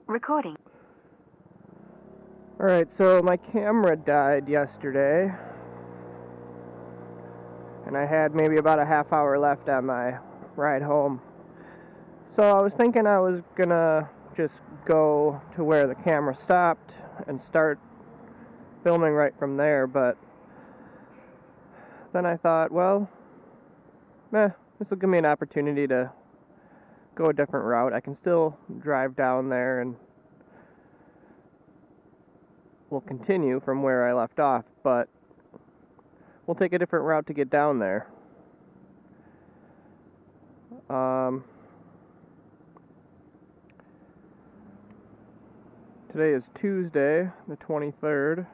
Recording. Alright, so my camera died yesterday, and I had maybe about a half hour left on my ride home. So I was thinking I was gonna just go to where the camera stopped and start filming right from there, but then I thought, well, this will give me an opportunity to go a different route. I can still drive down there and we'll continue from where I left off, but we'll take a different route to get down there. Today is Tuesday, the 23rd.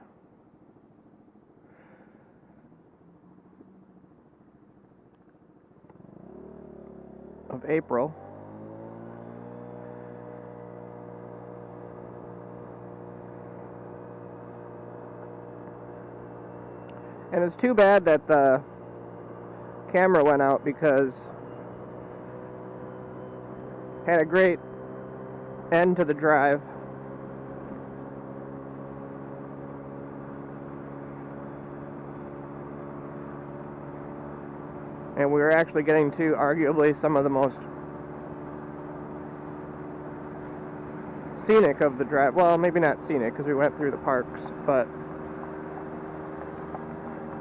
Of April. And it's too bad that the camera went out because it had a great end to the drive. And we were actually getting to arguably some of the most scenic of the drive. Well, maybe not scenic because we went through the parks, but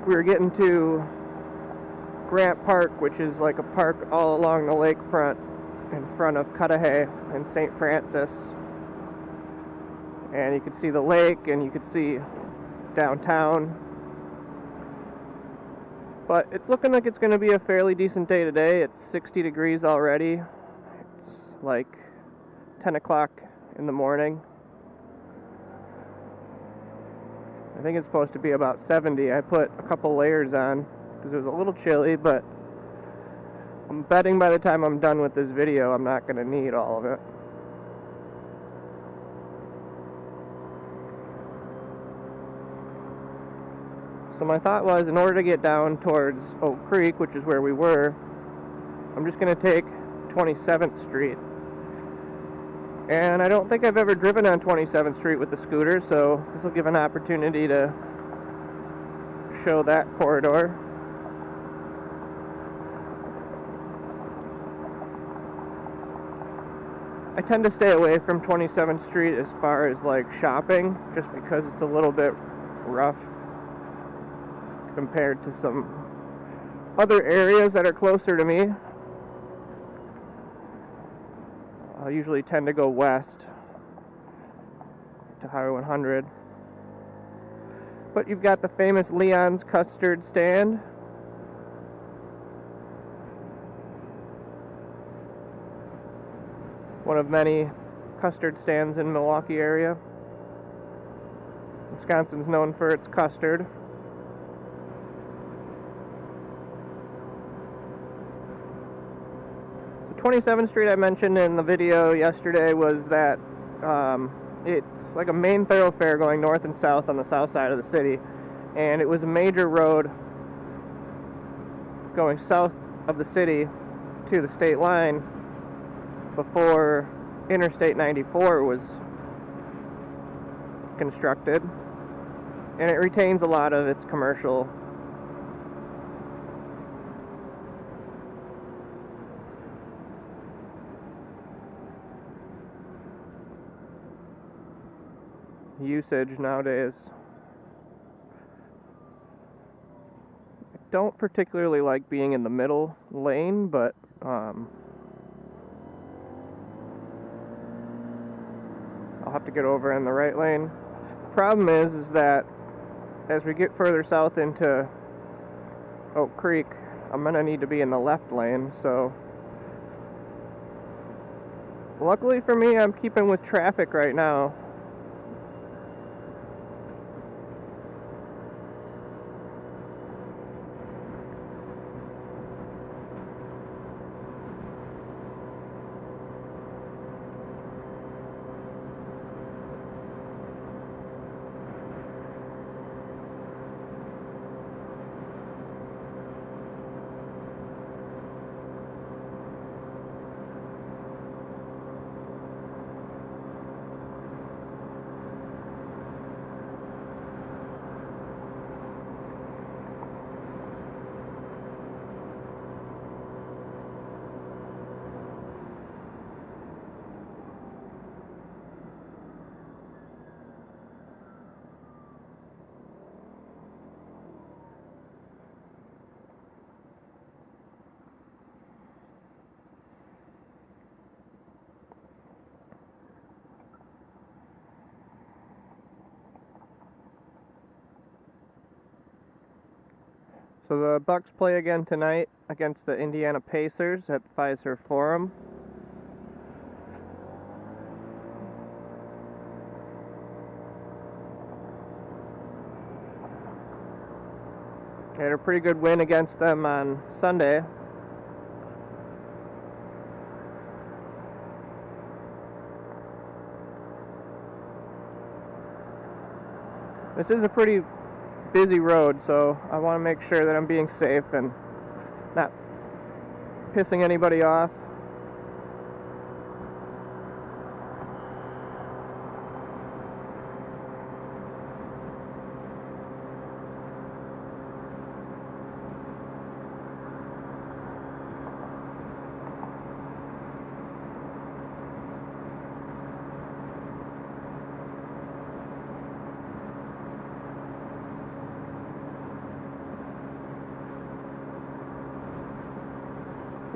we were getting to Grant Park, which is like a park all along the lakefront in front of Cudahy and St. Francis. And you could see the lake and you could see downtown. But it's looking like it's going to be a fairly decent day today. It's 60 degrees already. It's like 10 o'clock in the morning. I think it's supposed to be about 70. I put a couple layers on because it was a little chilly, but I'm betting by the time I'm done with this video, I'm not going to need all of it. So my thought was, in order to get down towards Oak Creek, which is where we were, I'm just going to take 27th Street. And I don't think I've ever driven on 27th Street with the scooter, so this will give an opportunity to show that corridor. I tend to stay away from 27th Street as far as like shopping, just because it's a little bit rough compared to some other areas that are closer to me. I usually tend to go west to Highway 100. But you've got the famous Leon's Custard Stand. One of many custard stands in Milwaukee area. Wisconsin's known for its custard. So 27th Street, I mentioned in the video yesterday, was that it's like a main thoroughfare going north and south on the south side of the city, and it was a major road going south of the city to the state line before Interstate 94 was constructed, and it retains a lot of its commercial usage nowadays. I don't particularly like being in the middle lane, but I'll have to get over in the right lane. The problem is that as we get further south into Oak Creek, I'm gonna need to be in the left lane, so luckily for me, I'm keeping with traffic right now. So the Bucks play again tonight against the Indiana Pacers at Fiserv Forum. They had a pretty good win against them on Sunday. This is a pretty busy road, so I want to make sure that I'm being safe and not pissing anybody off.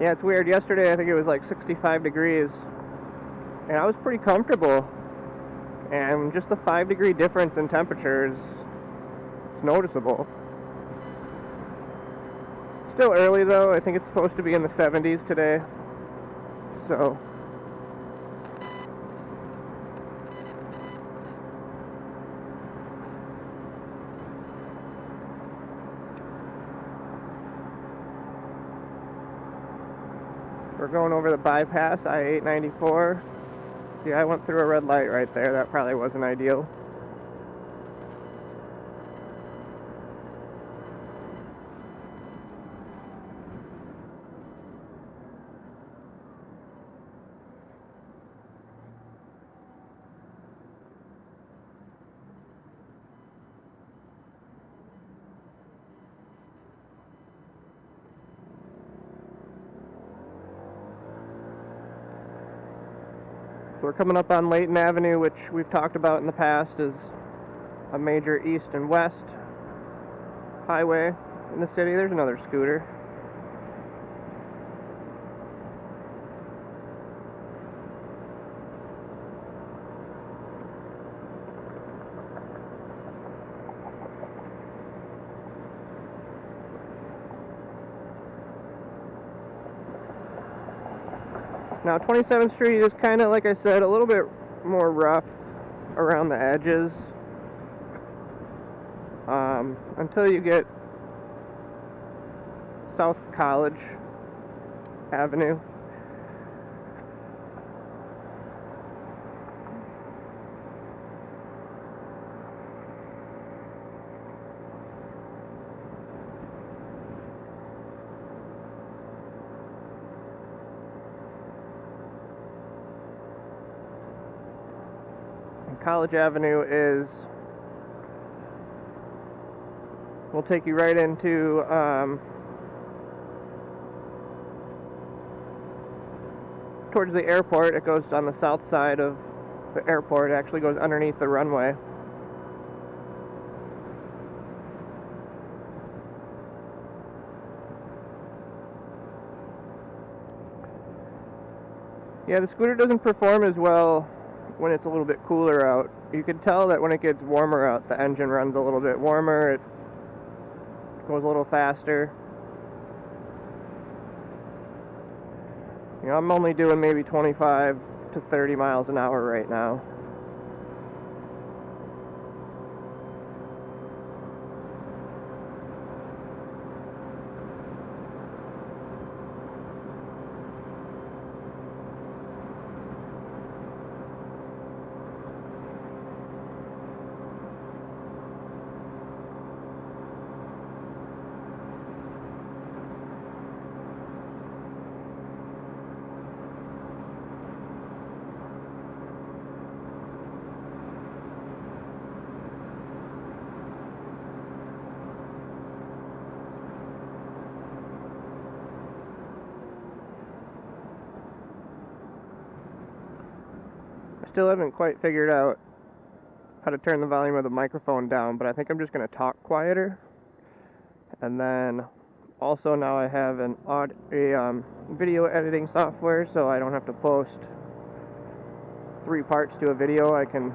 Yeah, it's weird. Yesterday I think it was like 65 degrees and I was pretty comfortable, and just the 5-degree difference in temperatures, it's noticeable. It's still early though. I think it's supposed to be in the 70s today, so we're going over the bypass, I-894. See, I went through a red light right there. That probably wasn't ideal. So we're coming up on Layton Avenue, which we've talked about in the past as a major east and west highway in the city. There's another scooter. Now 27th Street is kind of, like I said, a little bit more rough around the edges until you get south of College Avenue. College Avenue will take you right into towards the airport. It goes on the south side of the airport. It actually goes underneath the runway. Yeah, the scooter doesn't perform as well when it's a little bit cooler out. You can tell that when it gets warmer out, the engine runs a little bit warmer, it goes a little faster. You know, I'm only doing maybe 25 to 30 miles an hour right now. Still haven't quite figured out how to turn the volume of the microphone down, but I think I'm just going to talk quieter. And then also now I have a video editing software, so I don't have to post 3 parts to a video. I can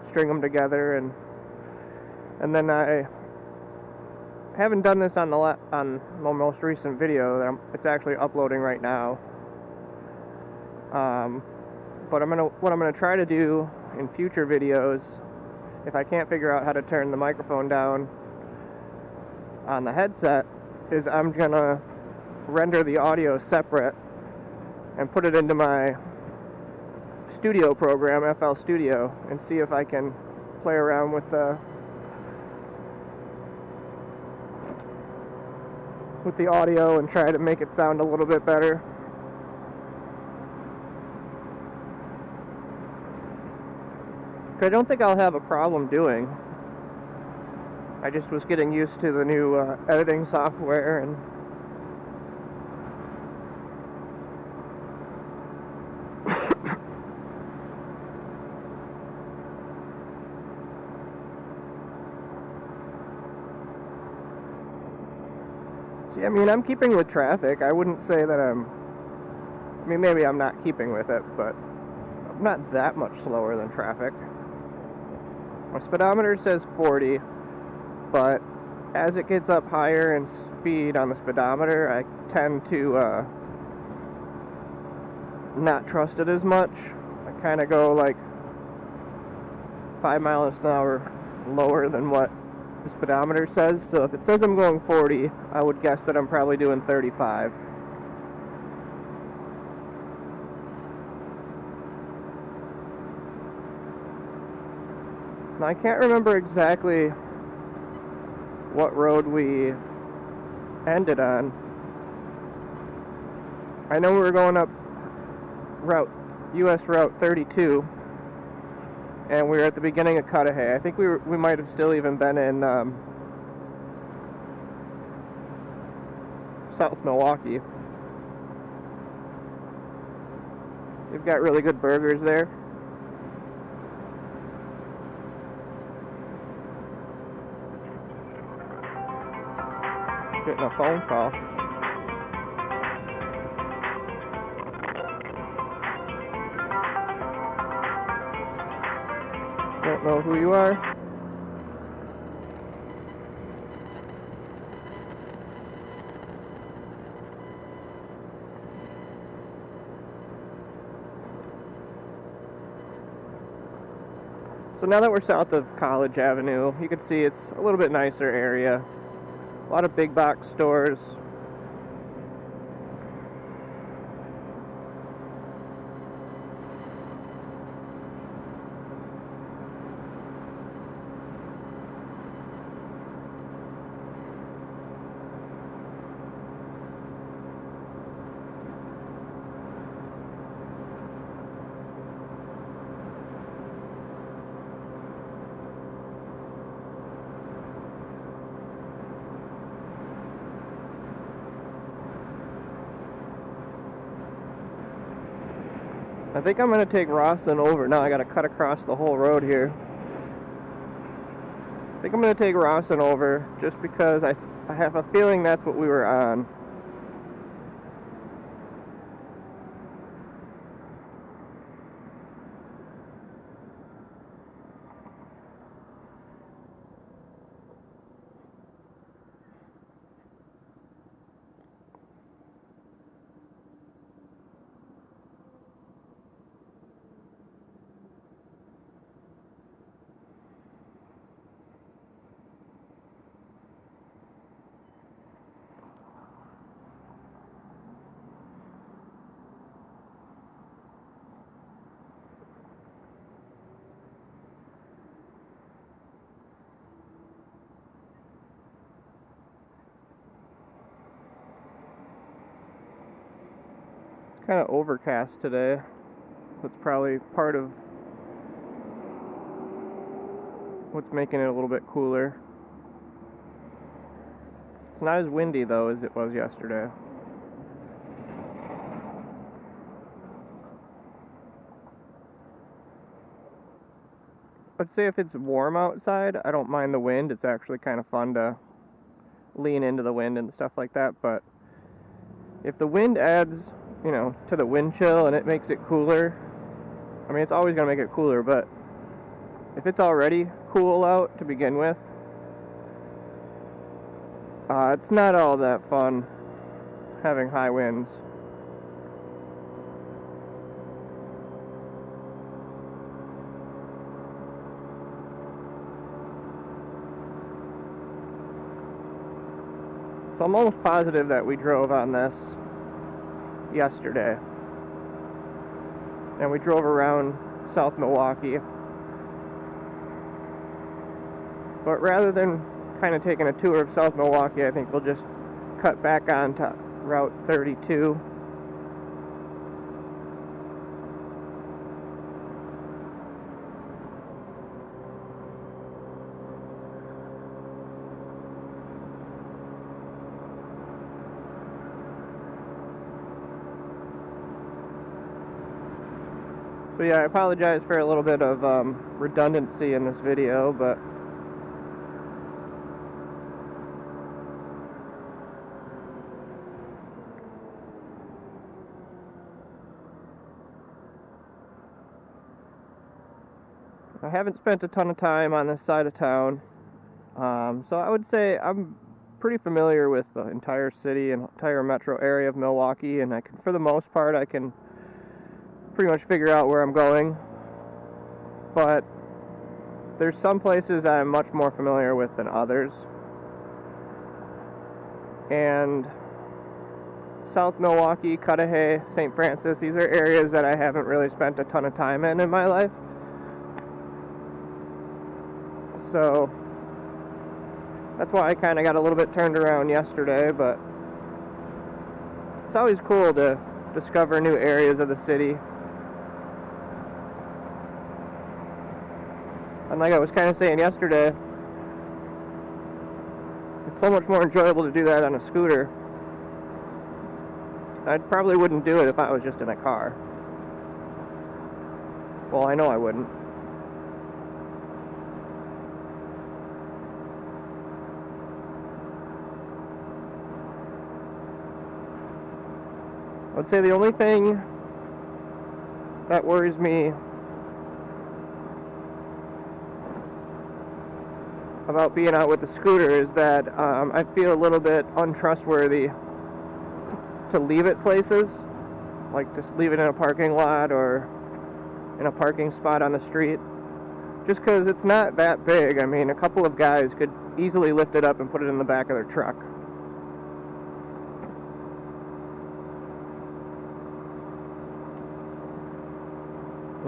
string them together, and then I haven't done this on on my most recent video that it's actually uploading right now. But what I'm gonna try to do in future videos, if I can't figure out how to turn the microphone down on the headset, is I'm gonna render the audio separate and put it into my studio program, FL Studio, and see if I can play around with the audio and try to make it sound a little bit better. I don't think I'll have a problem doing. I just was getting used to the new editing software, and see, I mean, I'm keeping with traffic. I wouldn't say that I mean, maybe I'm not keeping with it, but I'm not that much slower than traffic. My speedometer says 40, but as it gets up higher in speed on the speedometer, I tend to not trust it as much. I kind of go like 5 miles an hour lower than what the speedometer says. So if it says I'm going 40, I would guess that I'm probably doing 35. Now, I can't remember exactly what road we ended on. I know we were going up US Route 32, and we were at the beginning of Cudahy. I think we might have still even been in South Milwaukee. They've got really good burgers there. Getting a phone call. Don't know who you are. So now that we're south of College Avenue, you can see it's a little bit nicer area. A lot of big box stores. I think I'm going to take Rawson over. Now I got to cut across the whole road here. I think I'm going to take Rawson over just because I have a feeling that's what we were on. Kind of overcast today. That's probably part of what's making it a little bit cooler. It's not as windy though as it was yesterday. I'd say if it's warm outside, I don't mind the wind. It's actually kind of fun to lean into the wind and stuff like that, but if the wind adds, you know, to the wind chill and it makes it cooler, I mean, it's always going to make it cooler, but if it's already cool out to begin with, It's not all that fun having high winds. So I'm almost positive that we drove on this yesterday. And we drove around South Milwaukee. But rather than kind of taking a tour of South Milwaukee, I think we'll just cut back onto Route 32. So yeah, I apologize for a little bit of redundancy in this video, but I haven't spent a ton of time on this side of town, so I would say I'm pretty familiar with the entire city and entire metro area of Milwaukee, and for the most part, I can pretty much figure out where I'm going. But there's some places I'm much more familiar with than others, and South Milwaukee, Cudahy, St. Francis, these are areas that I haven't really spent a ton of time in my life. So that's why I kind of got a little bit turned around yesterday, but it's always cool to discover new areas of the city. And like I was kind of saying yesterday, it's so much more enjoyable to do that on a scooter. I probably wouldn't do it if I was just in a car. Well, I know I wouldn't. I would say the only thing that worries me about being out with the scooter is that I feel a little bit untrustworthy to leave it places, like just leave it in a parking lot or in a parking spot on the street, just because it's not that big. I mean, a couple of guys could easily lift it up and put it in the back of their truck.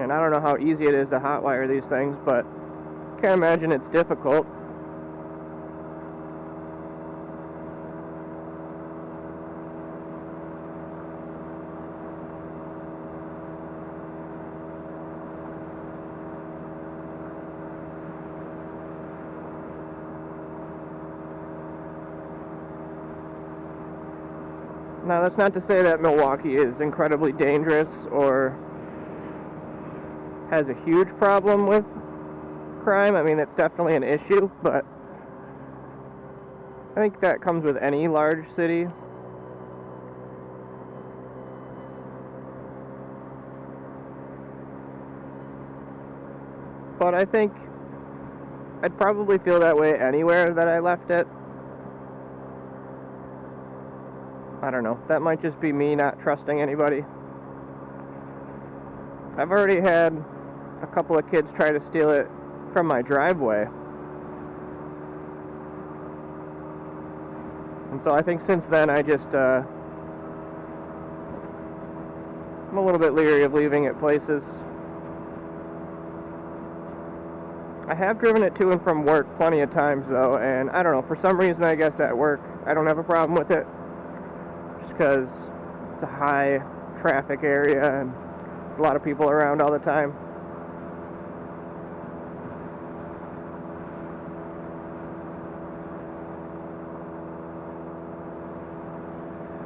And I don't know how easy it is to hotwire these things, but I can't imagine it's difficult. Now, that's not to say that Milwaukee is incredibly dangerous or has a huge problem with crime. I mean, it's definitely an issue, but I think that comes with any large city. But I think I'd probably feel that way anywhere that I left it. I don't know. That might just be me not trusting anybody. I've already had a couple of kids try to steal it from my driveway. And so I think since then I just, I'm a little bit leery of leaving it places. I have driven it to and from work plenty of times though, and I don't know, for some reason I guess at work I don't have a problem with it. Just because it's a high traffic area and a lot of people around all the time.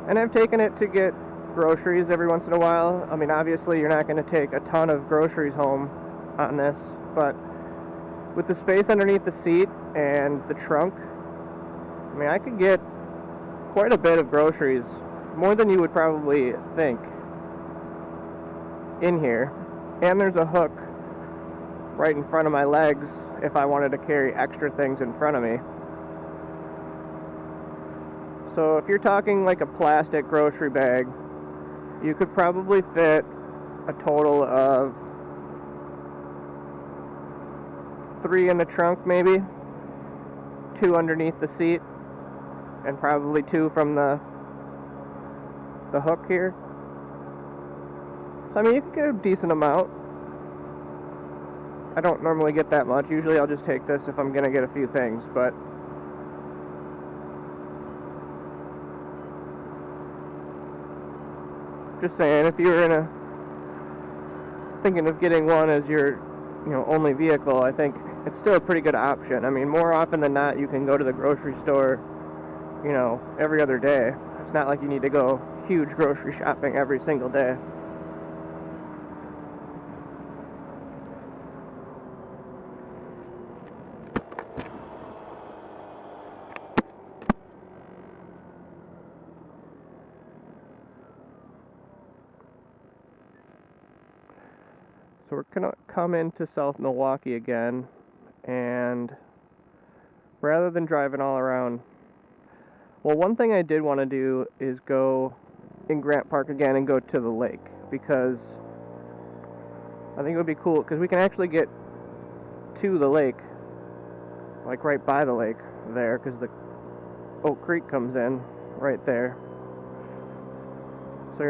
And I've taken it to get groceries every once in a while. I mean, obviously you're not going to take a ton of groceries home on this, but with the space underneath the seat and the trunk, I mean, I could get quite a bit of groceries, more than you would probably think, in here. And there's a hook right in front of my legs if I wanted to carry extra things in front of me. So if you're talking like a plastic grocery bag, you could probably fit a total of 3 in the trunk, maybe 2 underneath the seat, and probably 2 from the hook here. So I mean, you could get a decent amount. I don't normally get that much. Usually I'll just take this if I'm gonna get a few things, but just saying, if you're thinking of getting one as your, only vehicle, I think it's still a pretty good option. I mean, more often than not, you can go to the grocery store, every other day. It's not like you need to go huge grocery shopping every single day. So we're gonna come into South Milwaukee again, and rather than driving all around, well, one thing I did want to do is go in Grant Park again and go to the lake, because I think it would be cool, because we can actually get to the lake, like right by the lake there, because the Oak Creek comes in right there. So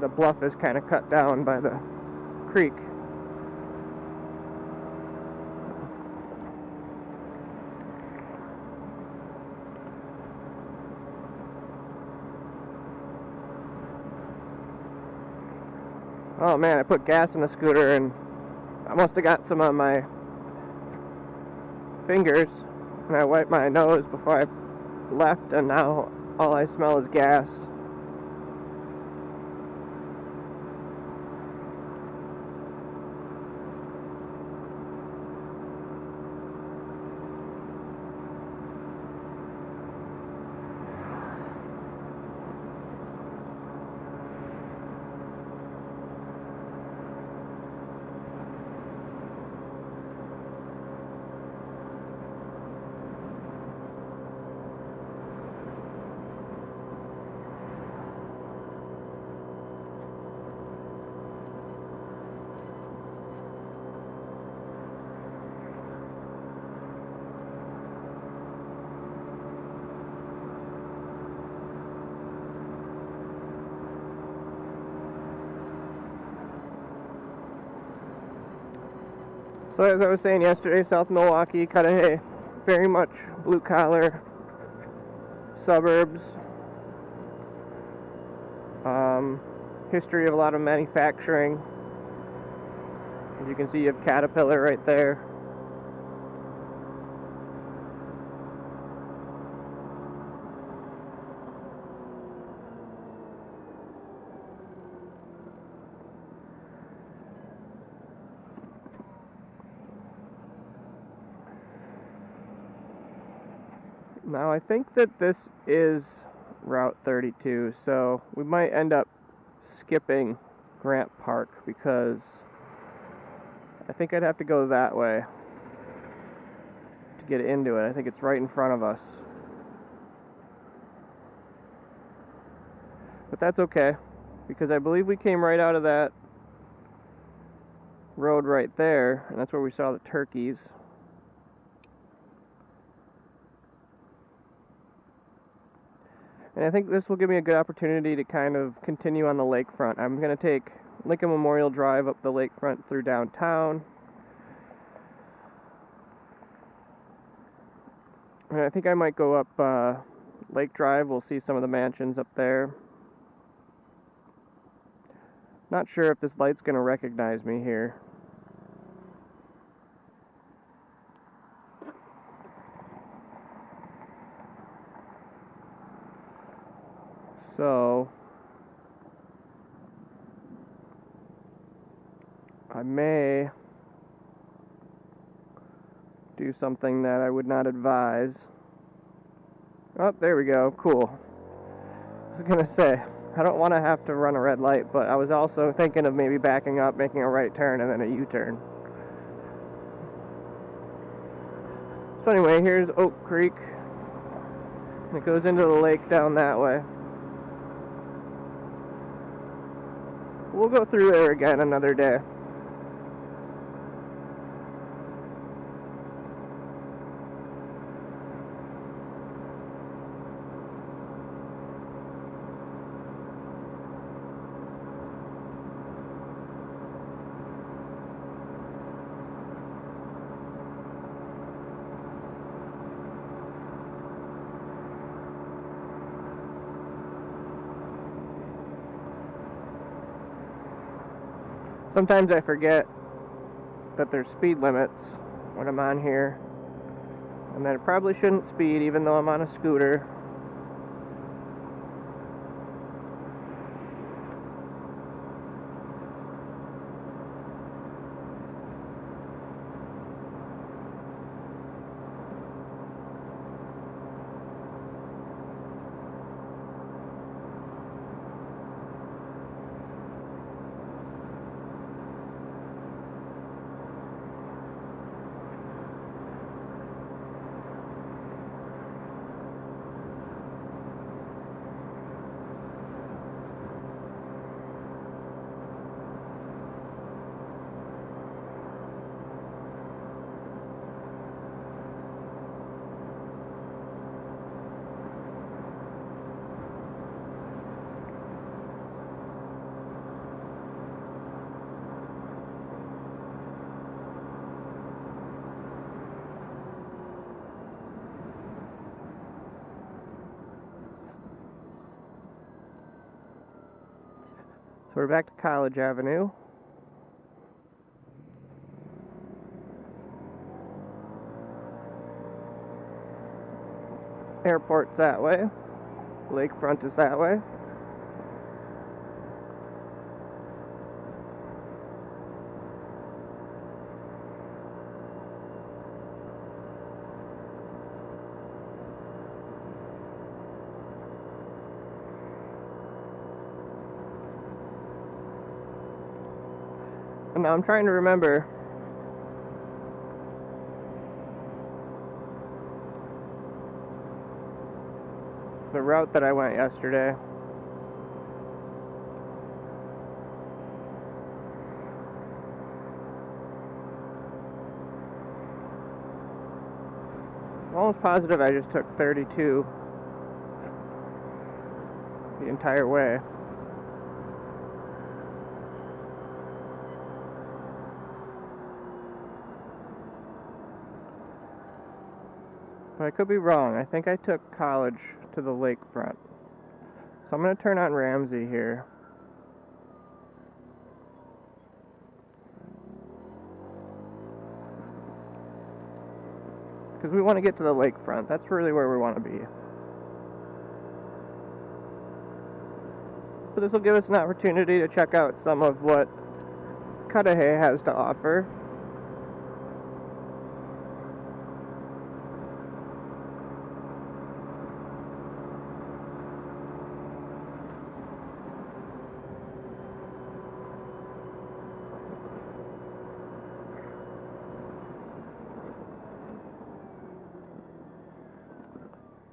the bluff is kind of cut down by the creek. Oh man, I put gas in the scooter and I must have got some on my fingers, and I wiped my nose before I left, and now all I smell is gas. So as I was saying yesterday, South Milwaukee, Cudahy, very much blue-collar suburbs. History of a lot of manufacturing. As you can see, you have Caterpillar right there. Now I think that this is Route 32, so we might end up skipping Grant Park, because I think I'd have to go that way to get into it. I think it's right in front of us. But that's okay, because I believe we came right out of that road right there, and that's where we saw the turkeys. And I think this will give me a good opportunity to kind of continue on the lakefront. I'm going to take Lincoln Memorial Drive up the lakefront through downtown. And I think I might go up Lake Drive. We'll see some of the mansions up there. Not sure if this light's going to recognize me here. So I may do something that I would not advise. Oh, there we go. Cool. I was gonna say, I don't want to have to run a red light, but I was also thinking of maybe backing up, making a right turn, and then a U-turn. So anyway, here's Oak Creek. It goes into the lake down that way. We'll go through there again another day. Sometimes I forget that there's speed limits when I'm on here, and that I probably shouldn't speed even though I'm on a scooter. So we're back to College Avenue. Airport's that way. Lakefront is that way. And now I'm trying to remember the route that I went yesterday. I'm almost positive I just took 32 the entire way. But I could be wrong. I think I took College to the lakefront. So I'm going to turn on Ramsey here. Because we want to get to the lakefront. That's really where we want to be. So this will give us an opportunity to check out some of what Cudahy has to offer.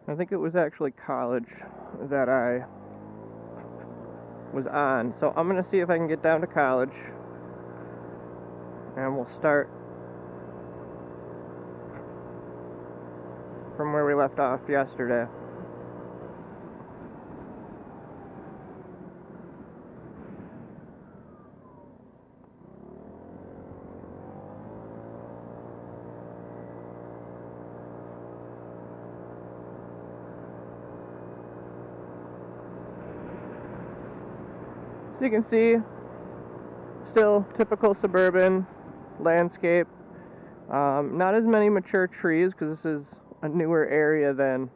I think it was actually College that I was on. So I'm going to see if I can get down to College. And we'll start from where we left off yesterday. So you can see, still typical suburban landscape. Not as many mature trees because this is a newer area than,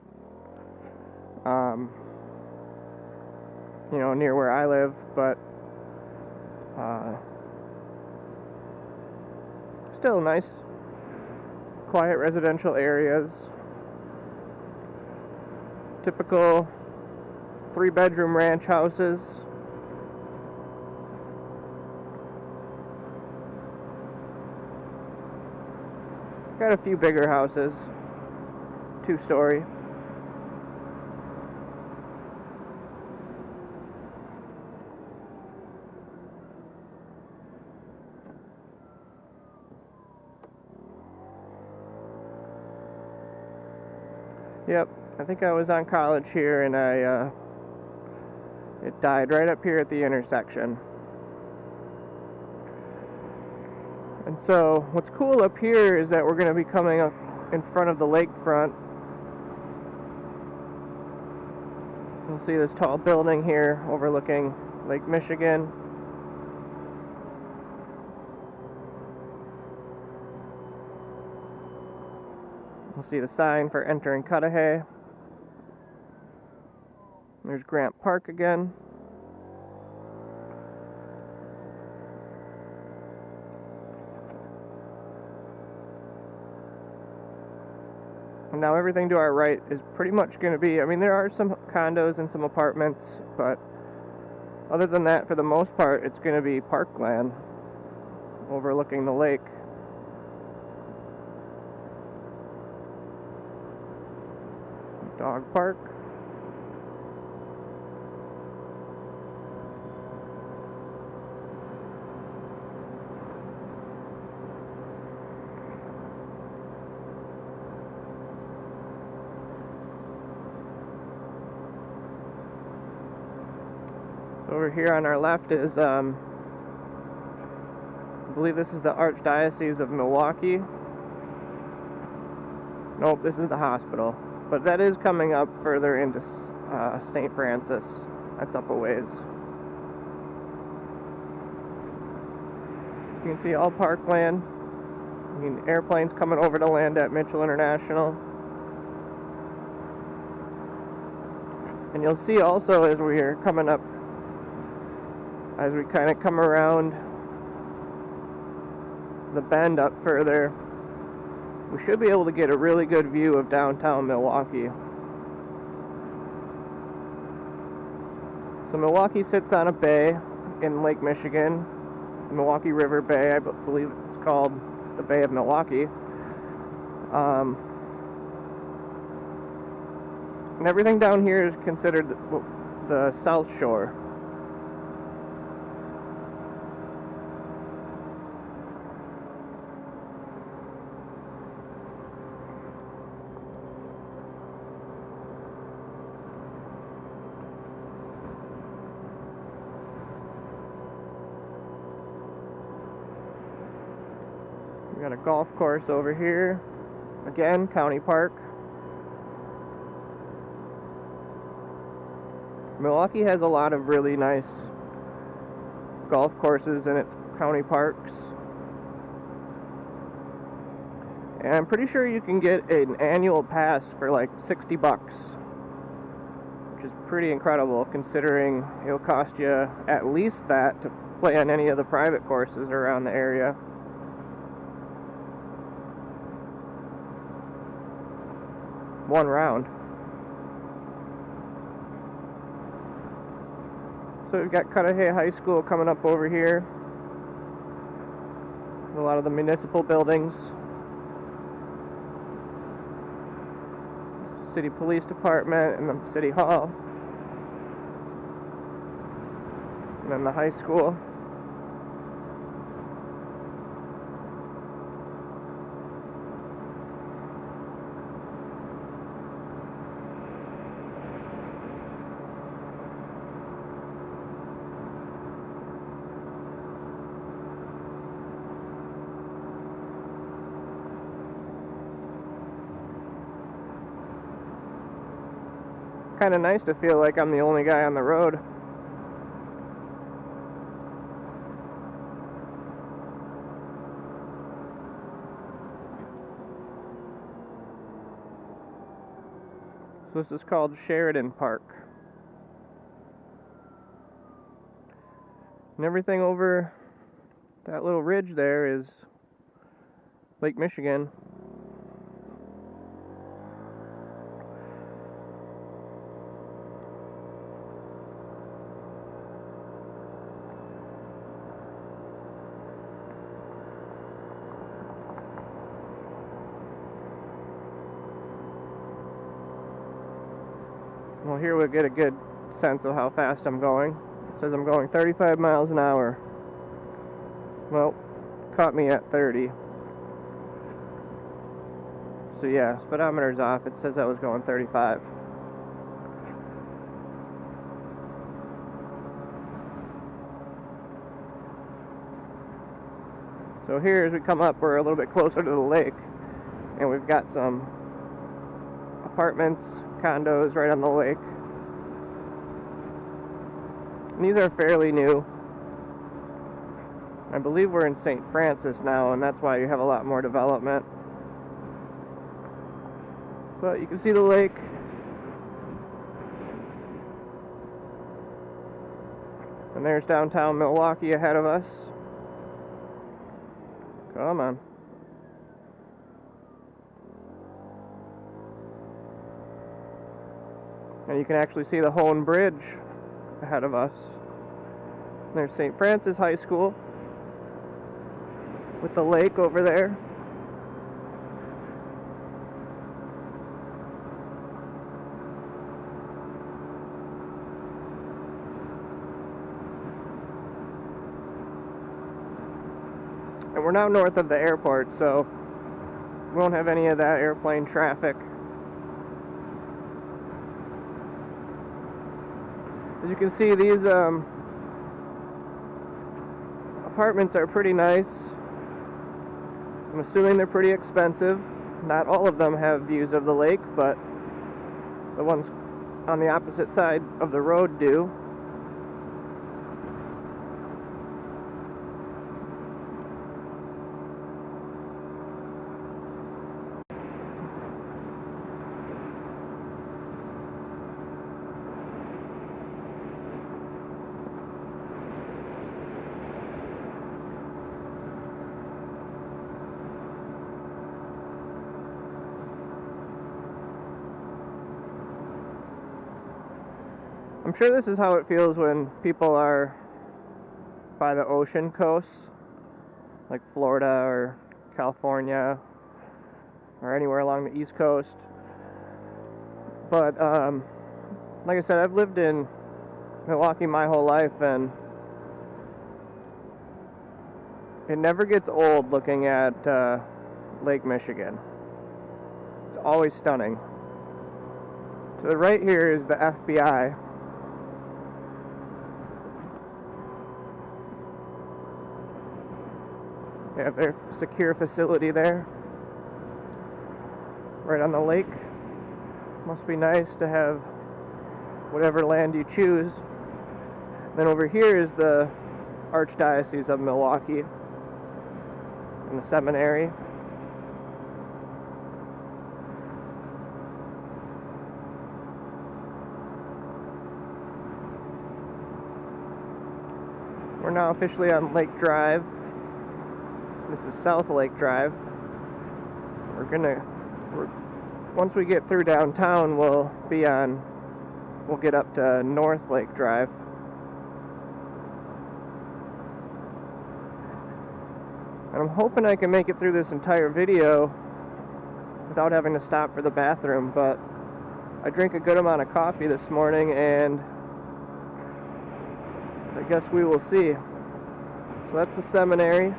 near where I live. But still nice, quiet residential areas. Typical 3-bedroom ranch houses. Got a few bigger houses, 2-story. Yep, I think I was on college here, and it died right up here at the intersection. And so what's cool up here is that we're going to be coming up in front of the lakefront. You'll see this tall building here overlooking Lake Michigan. You'll see the sign for entering Cudahy. There's Grant Park again. And now everything to our right is pretty much going to be, I mean, there are some condos and some apartments, but other than that, for the most part, it's going to be parkland overlooking the lake. Dog park. So over here on our left is, I believe this is the Archdiocese of Milwaukee. Nope, this is the hospital. But that is coming up further into St. Francis. That's up a ways. You can see all parkland. I mean, airplanes coming over to land at Mitchell International. And you'll see also as we are coming up, as we kind of come around the bend up further, we should be able to get a really good view of downtown Milwaukee. So Milwaukee sits on a bay in Lake Michigan, the Milwaukee River Bay. I believe it's called the Bay of Milwaukee. And everything down here is considered the South Shore. We got a golf course over here. Again, county park. Milwaukee has a lot of really nice golf courses in its county parks. And I'm pretty sure you can get an annual pass for like $60, which is pretty incredible considering it'll cost you at least that to play on any of the private courses around the area. One round. So we've got Cudahy High School coming up over here. A lot of the municipal buildings. City Police Department and the City Hall. And then the high school. Kind of nice to feel like I'm the only guy on the road. So this is called Sheridan Park. And everything over that little ridge there is Lake Michigan. Well, here we'll get a good sense of how fast I'm going. It says I'm going 35 miles an hour. Well, caught me at 30. So yeah, speedometer's off. It says I was going 35. So here, as we come up, we're a little bit closer to the lake, and we've got some apartments, condos right on the lake. And these are fairly new. I believe we're in St. Francis now, and that's why you have a lot more development. But you can see the lake. And there's downtown Milwaukee ahead of us. Come on. And you can actually see the Hone Bridge ahead of us. There's St. Francis High School with the lake over there. And we're now north of the airport, so we won't have any of that airplane traffic. As you can see, these apartments are pretty nice. I'm assuming they're pretty expensive. Not all of them have views of the lake, but the ones on the opposite side of the road do. I'm sure this is how it feels when people are by the ocean coasts, like Florida or California or anywhere along the East Coast. But like I said, I've lived in Milwaukee my whole life, and it never gets old looking at Lake Michigan. It's always stunning. To the right here is the FBI. They have their secure facility there, right on the lake. Must be nice to have whatever land you choose. Then over here is the Archdiocese of Milwaukee and the seminary. We're now officially on Lake Drive. This is South Lake Drive. Once we get through downtown, we'll get up to North Lake Drive. And I'm hoping I can make it through this entire video without having to stop for the bathroom, but I drank a good amount of coffee this morning, and I guess we will see. So that's the seminary.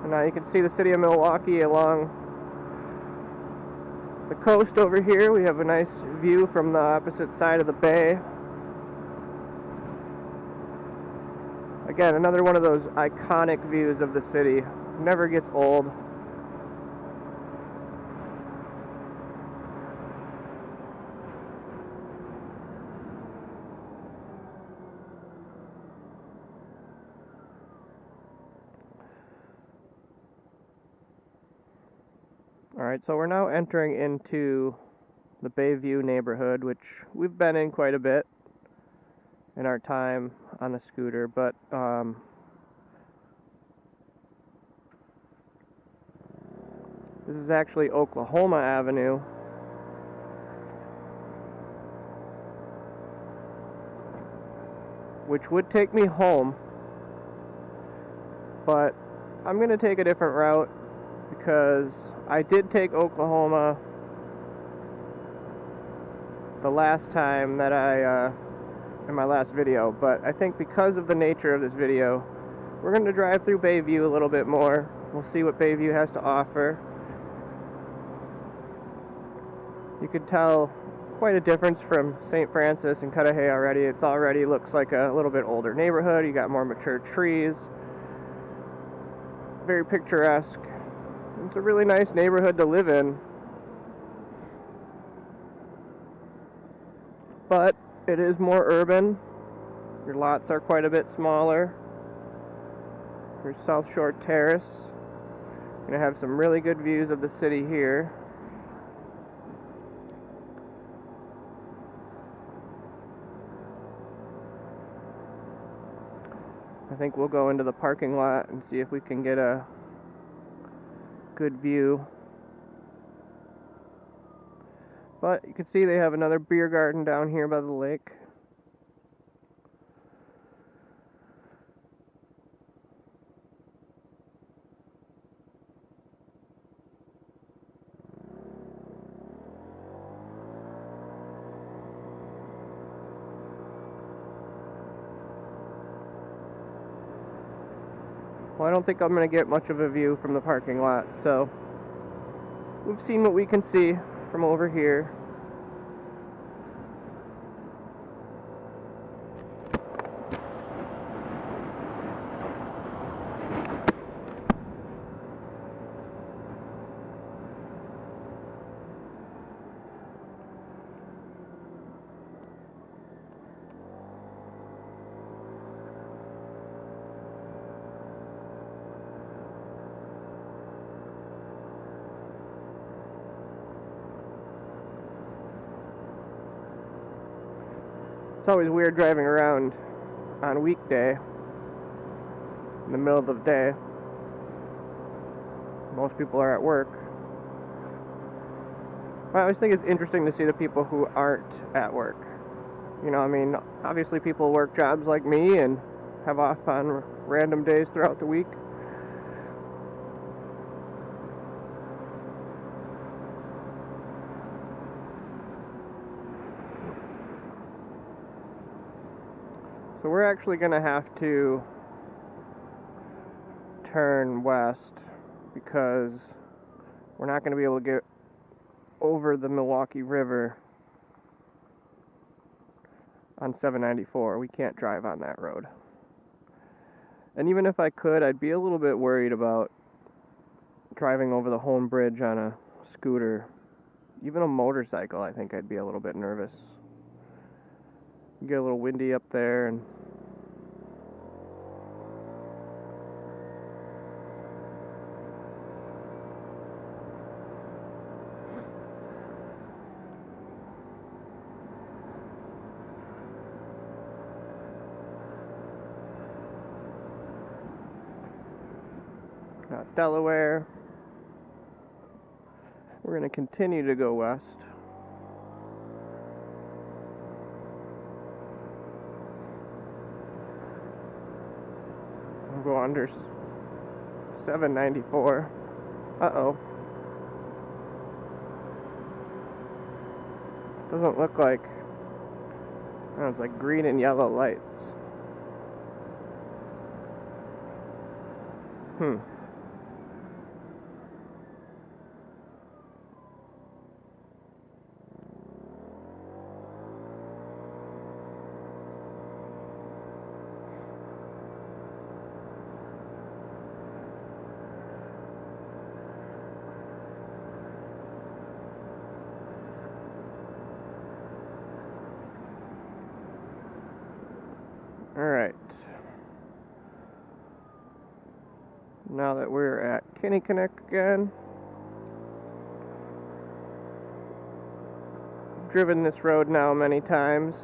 And now you can see the city of Milwaukee along the coast over here. We have a nice view from the opposite side of the bay. Again, another one of those iconic views of the city. Never gets old. Alright, so we're now entering into the Bayview neighborhood, which we've been in quite a bit in our time on the scooter, but this is actually Oklahoma Avenue. Which would take me home, but I'm going to take a different route because I did take Oklahoma the last time that in my last video, but I think because of the nature of this video, we're going to drive through Bayview a little bit more We'll see what Bayview has to offer. You could tell quite a difference from St. Francis and Cudahy already. It's already looks like a little bit older neighborhood. You got more mature trees. Very picturesque. It's a really nice neighborhood to live in. But it is more urban. Your lots are quite a bit smaller. Here's South Shore Terrace. You're gonna have some really good views of the city here. I think we'll go into the parking lot and see if we can get a good view. But you can see they have another beer garden down here by the lake. Well, I don't think I'm going to get much of a view from the parking lot, so we've seen what we can see from over here. It's always weird driving around on a weekday in the middle of the day. Most people are at work. I always think it's interesting to see the people who aren't at work. You know, I mean, obviously people work jobs like me and have off on random days throughout the week. So we're actually going to have to turn west because we're not going to be able to get over the Milwaukee River on 794. We can't drive on that road. And even if I could, I'd be a little bit worried about driving over the Home Bridge on a scooter. Even a motorcycle, I think I'd be a little bit nervous. Get a little windy up there and got Delaware. We're going to continue to go west. Go under 794. Uh-oh. Doesn't look like... Oh, it's like green and yellow lights. Alright. Now that we're at Kinnickinnick again. I've driven this road now many times.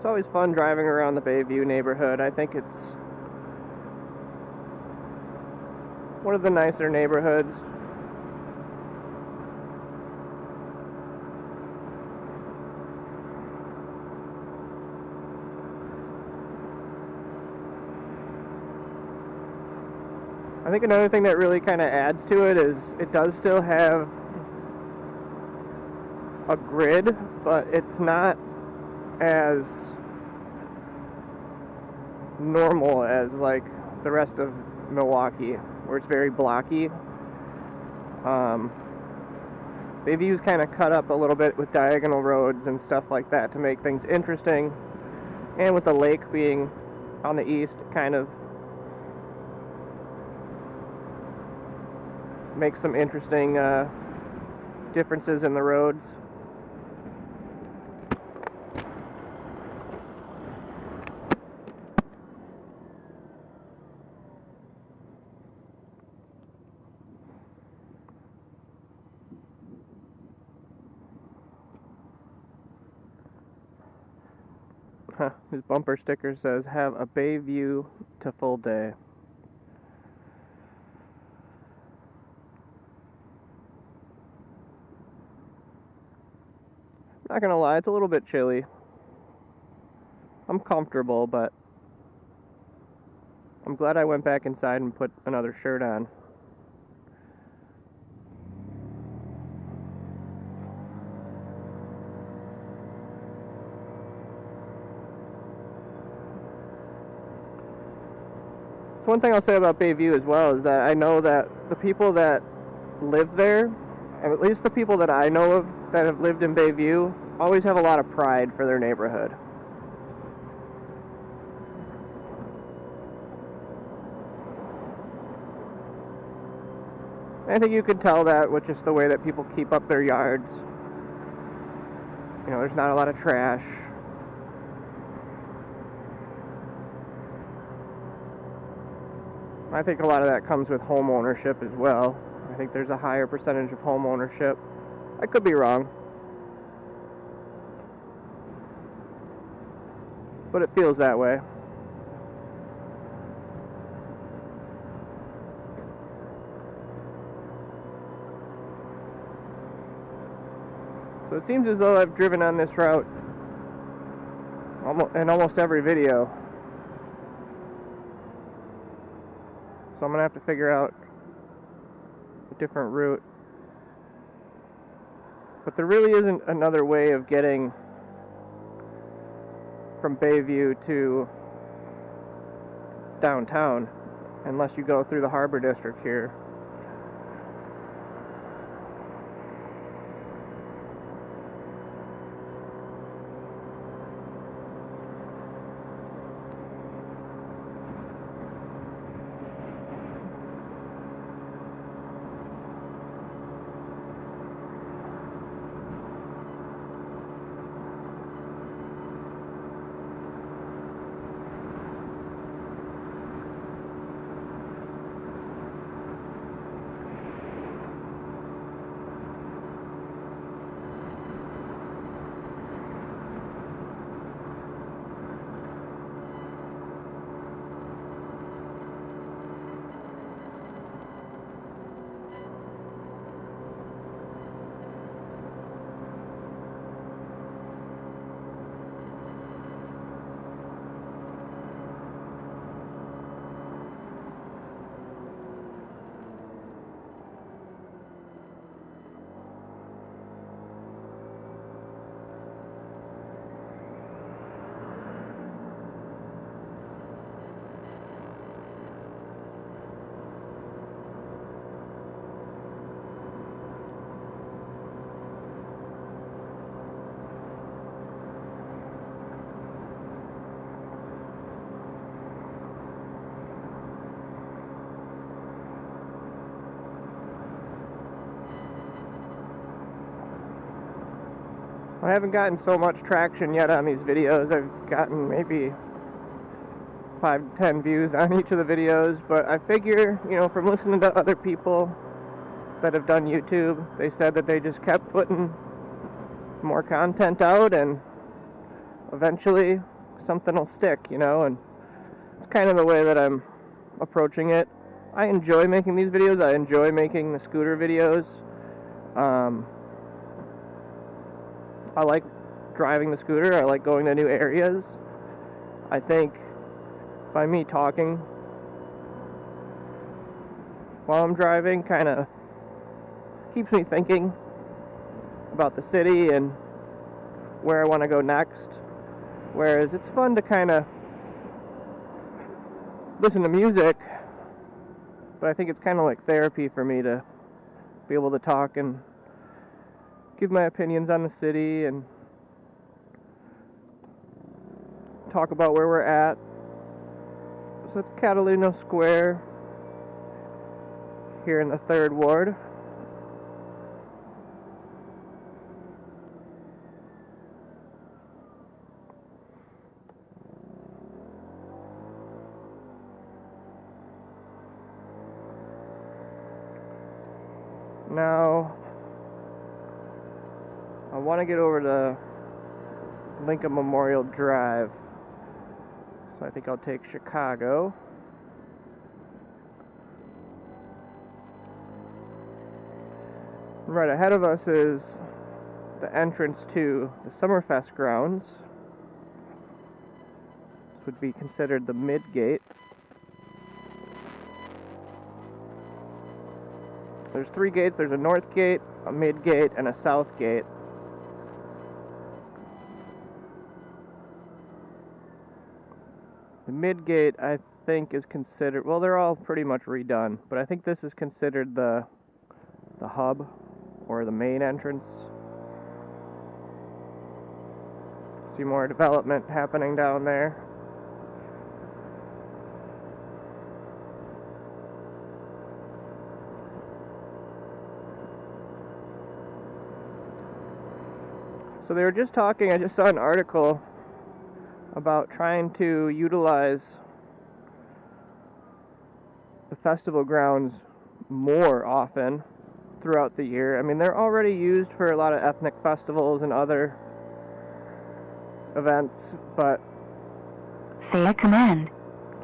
It's always fun driving around the Bayview neighborhood. I think it's one of the nicer neighborhoods. I think another thing that really kind of adds to it is it does still have a grid, but it's not as normal as like the rest of Milwaukee, where it's very blocky. Bayview's kind of cut up a little bit with diagonal roads and stuff like that to make things interesting, and with the lake being on the east, it kind of makes some interesting differences in the roads. His bumper sticker says, "Have a Bayview to full day." Not gonna lie, it's a little bit chilly. I'm comfortable, but I'm glad I went back inside and put another shirt on. So one thing I'll say about Bayview as well is that I know that the people that live there, and at least the people that I know of that have lived in Bayview, always have a lot of pride for their neighborhood. I think you could tell that with just the way that people keep up their yards. You know, there's not a lot of trash. I think a lot of that comes with home ownership as well. I think there's a higher percentage of home ownership. I could be wrong, but it feels that way. So it seems as though I've driven on this route in almost every video. So I'm going to have to figure out a different route. But there really isn't another way of getting from Bayview to downtown unless you go through the Harbor District here. I haven't gotten so much traction yet on these videos. I've gotten maybe 5 to 10 views on each of the videos, but I figure, you know, from listening to other people that have done YouTube, they said that they just kept putting more content out, and eventually something will stick, you know, and it's kind of the way that I'm approaching it. I enjoy making these videos. I enjoy making the scooter videos. I like driving the scooter. I like going to new areas. I think by me talking while I'm driving kind of keeps me thinking about the city and where I want to go next. Whereas it's fun to kind of listen to music, but I think it's kind of like therapy for me to be able to talk and give my opinions on the city and talk about where we're at. So it's Catalina Square here in the 3rd Ward. Now, I want to get over to Lincoln Memorial Drive, so I think I'll take Chicago. Right ahead of us is the entrance to the Summerfest grounds. This would be considered the mid gate. There's 3 gates. There's a north gate, a mid gate, and a south gate. The mid gate, I think, is considered, well, they're all pretty much redone, but I think this is considered the hub or the main entrance. See more development happening down there. So they were just talking, I just saw an article about trying to utilize the festival grounds more often throughout the year. I mean, they're already used for a lot of ethnic festivals and other events, but... Say a command.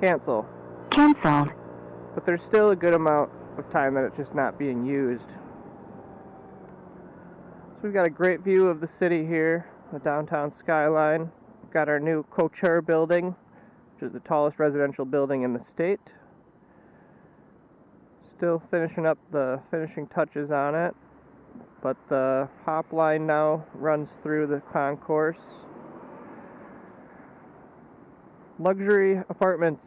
Cancel. Canceled. But there's still a good amount of time that it's just not being used. So we've got a great view of the city here, the downtown skyline. We've got our new Couture building, which is the tallest residential building in the state. Still finishing up the finishing touches on it, but the hop line now runs through the concourse. Luxury apartments.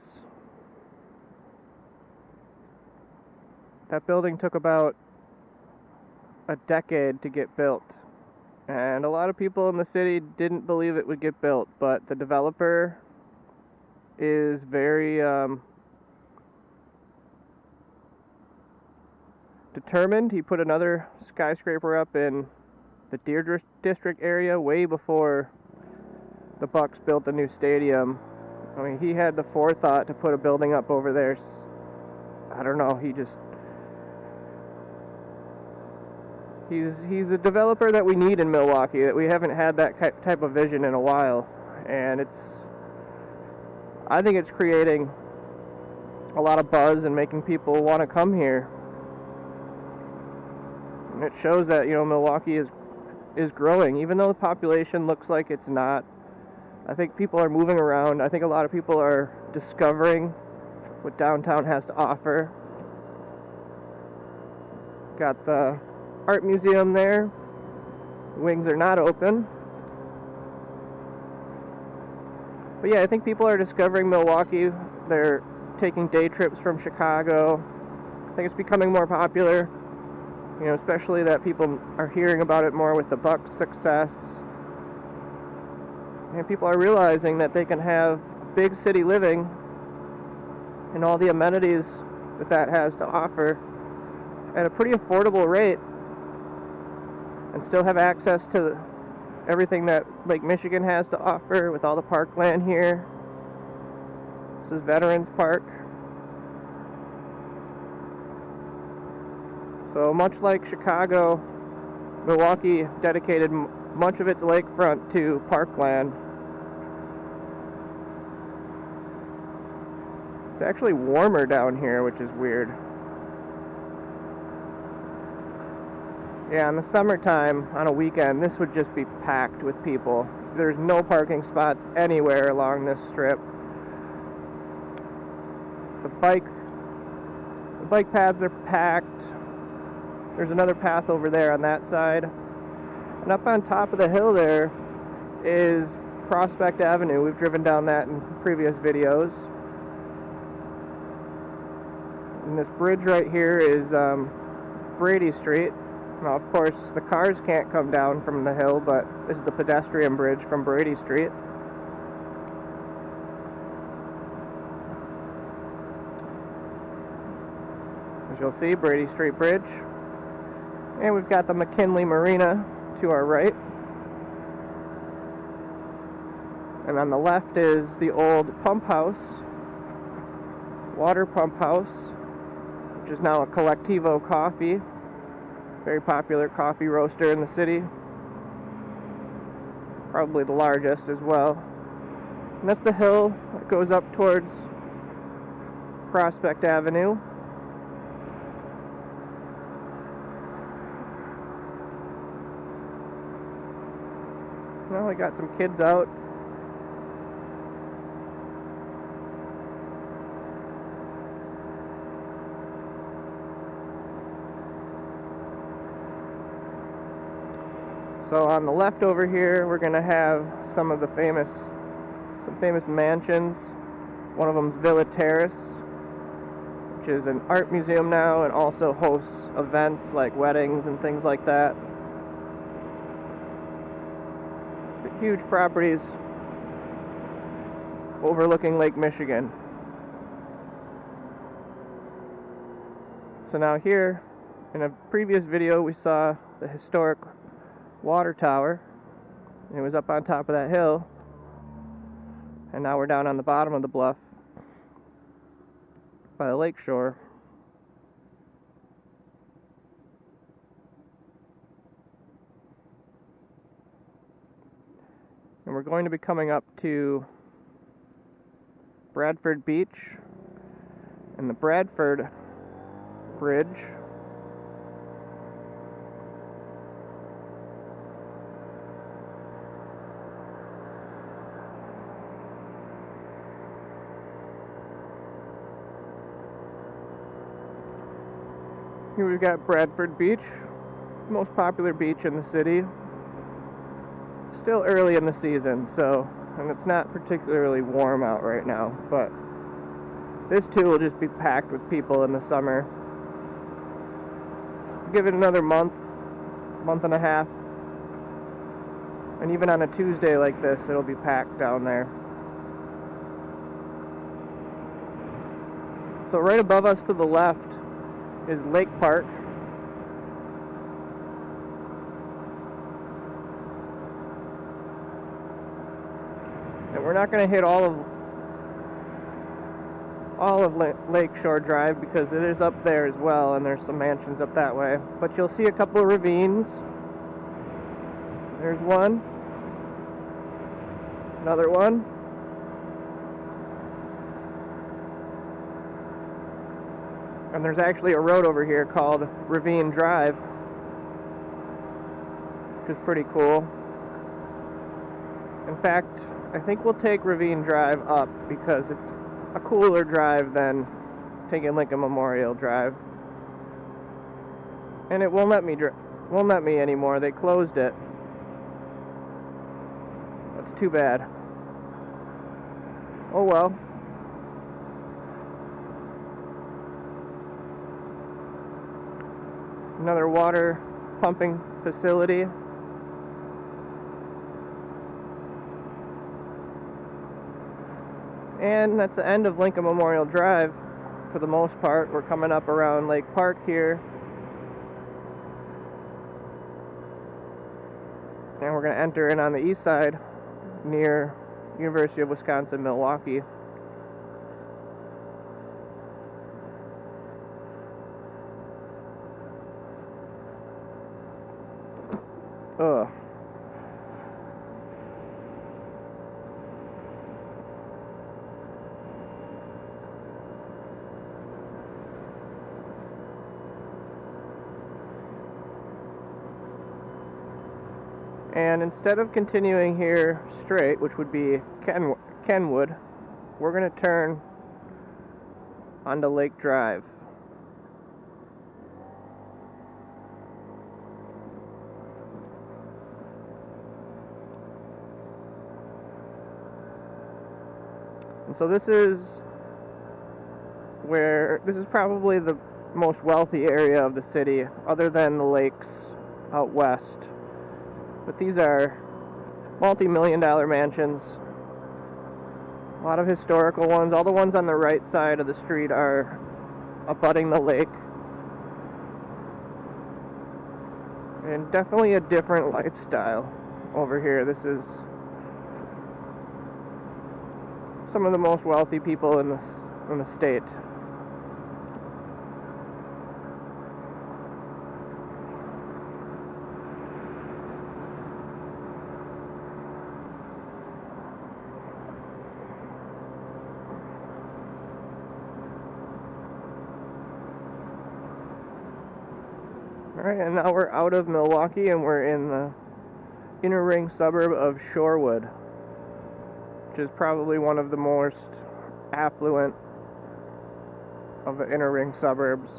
That building took about a decade to get built, and a lot of people in the city didn't believe it would get built, but the developer is very determined. He put another skyscraper up in the Deirdre District area way before the Bucks built a new stadium. I mean, he had the forethought to put a building up over there. I don't know, He's a developer that we need in Milwaukee, that we haven't had that type of vision in a while, and I think it's creating a lot of buzz and making people want to come here. And it shows that, you know, Milwaukee is growing, even though the population looks like it's not. I think people are moving around. I think a lot of people are discovering what downtown has to offer. Got the art museum there. The wings are not open. But yeah, I think people are discovering Milwaukee. They're taking day trips from Chicago. I think it's becoming more popular, you know, especially that people are hearing about it more with the Bucks' success. And people are realizing that they can have big city living and all the amenities that has to offer at a pretty affordable rate, and still have access to everything that Lake Michigan has to offer with all the parkland here. This is Veterans Park. So much like Chicago, Milwaukee dedicated much of its lakefront to parkland. It's actually warmer down here, which is weird. Yeah, in the summertime, on a weekend, this would just be packed with people. There's no parking spots anywhere along this strip. The bike paths are packed. There's another path over there on that side. And up on top of the hill there is Prospect Avenue. We've driven down that in previous videos. And this bridge right here is Brady Street. Now, of course, the cars can't come down from the hill, but this is the pedestrian bridge from Brady Street. As you'll see, Brady Street Bridge. And we've got the McKinley Marina to our right. And on the left is the old pump house, water pump house, which is now a Collectivo Coffee. Very popular coffee roaster in the city. Probably the largest as well. And that's the hill that goes up towards Prospect Avenue. Well, we got some kids out. So on the left over here, we're going to have some famous mansions. One of them's Villa Terrace, which is an art museum now and also hosts events like weddings and things like that. But huge properties overlooking Lake Michigan. So now here, in a previous video, we saw the historic water tower. It was up on top of that hill, and now we're down on the bottom of the bluff by the lake shore. And we're going to be coming up to Bradford Beach and the Bradford Bridge. Here we've got Bradford Beach, most popular beach in the city. Still early in the season, and it's not particularly warm out right now, but this too will just be packed with people in the summer. Give it another month and a half, and even on a Tuesday like this, it'll be packed down there. So right above us to the left is Lake Park. And we're not going to hit all of Lakeshore Drive because it is up there as well, and there's some mansions up that way. But you'll see a couple of ravines. There's one. Another one. And there's actually a road over here called Ravine Drive, which is pretty cool. In fact, I think we'll take Ravine Drive up because it's a cooler drive than taking Lincoln Memorial Drive. And it won't let me anymore. They closed it. That's too bad. Oh well. Another water pumping facility. And that's the end of Lincoln Memorial Drive for the most part. We're coming up around Lake Park here. And we're going to enter in on the east side near University of Wisconsin, Milwaukee. Ugh. And instead of continuing here straight, which would be Kenwood, we're going to turn onto Lake Drive. And so this is probably the most wealthy area of the city, other than the lakes out west. But these are multi-million-dollar mansions. A lot of historical ones. All the ones on the right side of the street are abutting the lake. And definitely a different lifestyle over here. This is some of the most wealthy people in the state. Alright, and now we're out of Milwaukee and we're in the inner ring suburb of Shorewood, which is probably one of the most affluent of the inner ring suburbs.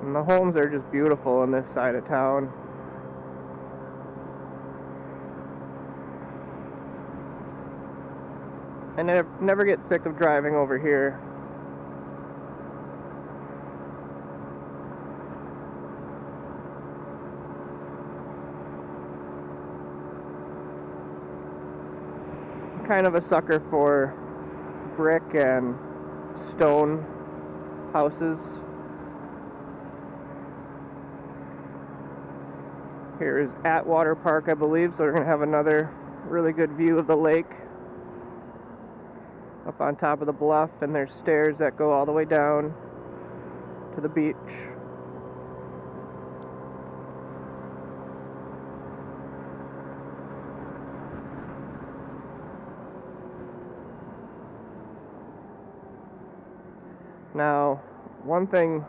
And the homes are just beautiful on this side of town. And I never get sick of driving over here. I'm kind of a sucker for brick and stone houses. Here is Atwater Park, I believe, so we're going to have another really good view of the lake up on top of the bluff, and there's stairs that go all the way down to the beach. Now, one thing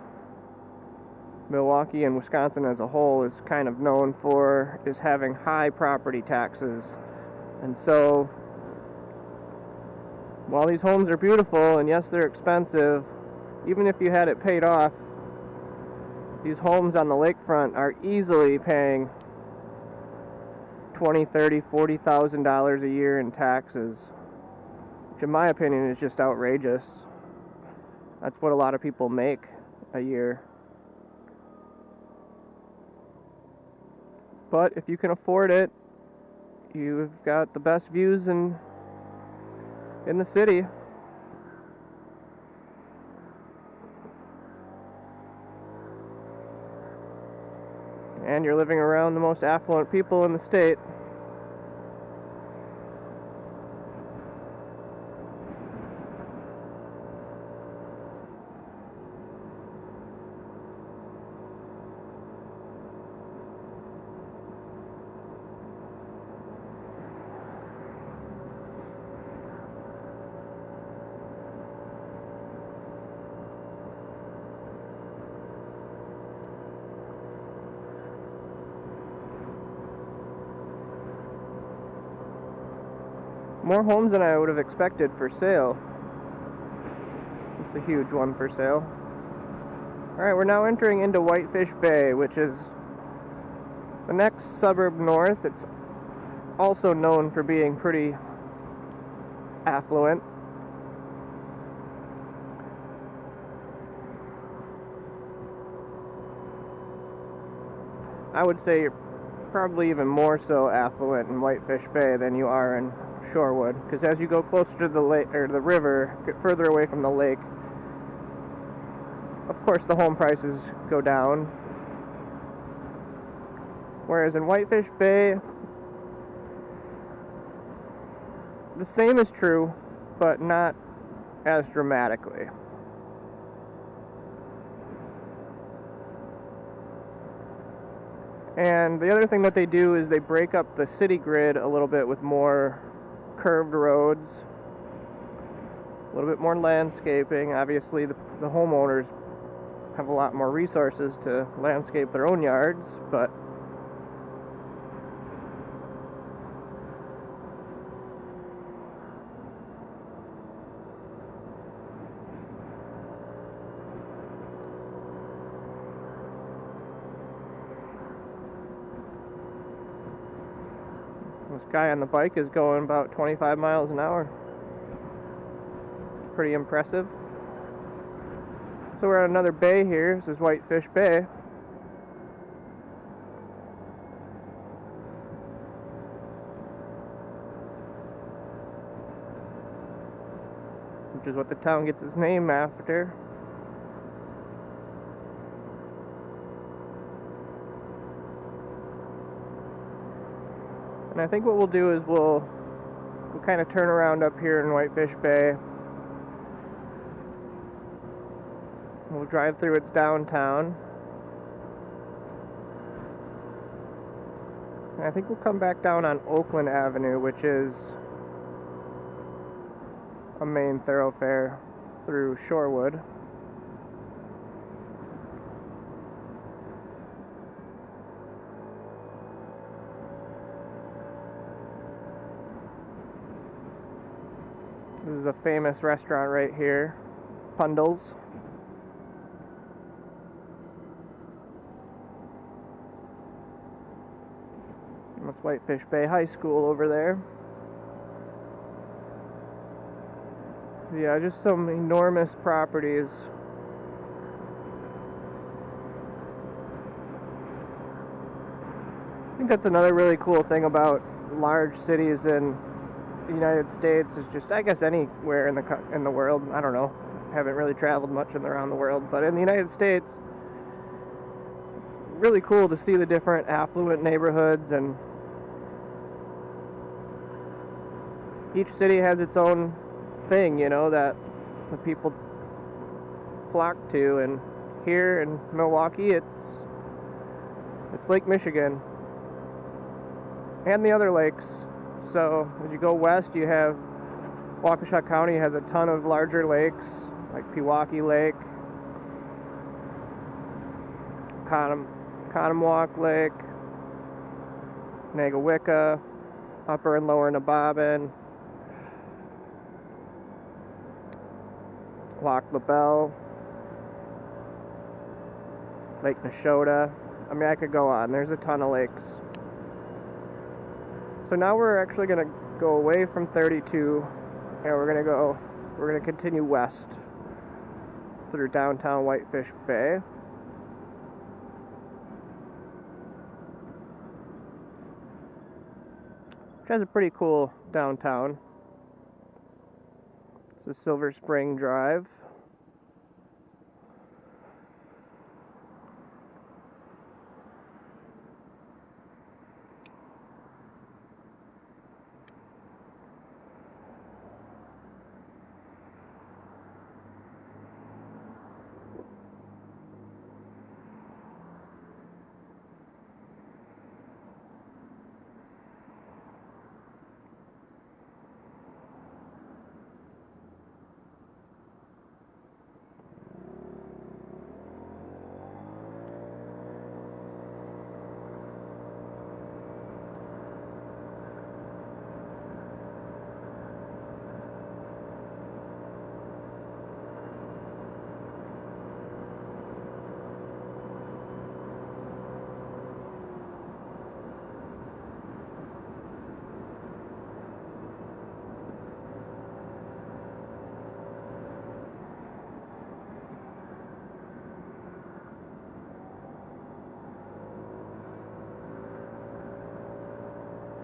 Milwaukee and Wisconsin as a whole is kind of known for is having high property taxes. And so, while these homes are beautiful, and yes, they're expensive, even if you had it paid off, these homes on the lakefront are easily paying $20,000, $30,000, $40,000 a year in taxes, which in my opinion is just outrageous. That's what a lot of people make a year. But if you can afford it, you've got the best views in the city. And you're living around the most affluent people in the state. More homes than I would have expected for sale. It's a huge one for sale. Alright, we're now entering into Whitefish Bay, which is the next suburb north. It's also known for being pretty affluent. I would say you're probably even more so affluent in Whitefish Bay than you are in Shorewood, because as you go closer to the lake or the river, get further away from the lake, of course the home prices go down. Whereas in Whitefish Bay, the same is true, but not as dramatically. And the other thing that they do is they break up the city grid a little bit with more curved roads. A little bit more landscaping. Obviously, the homeowners have a lot more resources to landscape their own yards, but this guy on the bike is going about 25 miles an hour. Pretty impressive. So we're at another bay here. This is Whitefish Bay. Which is what the town gets its name after. And I think what we'll do is we'll kind of turn around up here in Whitefish Bay. We'll drive through its downtown. And I think we'll come back down on Oakland Avenue, which is a main thoroughfare through Shorewood. This is a famous restaurant right here, Pundle's. That's Whitefish Bay High School over there. Yeah, just some enormous properties. I think that's another really cool thing about large cities in the United States, is just, I guess, anywhere in the world. I don't know. Haven't really traveled much around the world, but in the United States, really cool to see the different affluent neighborhoods, and each city has its own thing, you know, that the people flock to. And here in Milwaukee, it's Lake Michigan and the other lakes. So as you go west, you have Waukesha County has a ton of larger lakes, like Pewaukee Lake, Conomowoc Lake, Nagawicca, Upper and Lower Nabobin, Lac La Belle, Lake Neshota. I mean, I could go on. There's a ton of lakes. So now we're actually going to go away from 32, and we're going to continue west through downtown Whitefish Bay. Which has a pretty cool downtown. It's a Silver Spring Drive.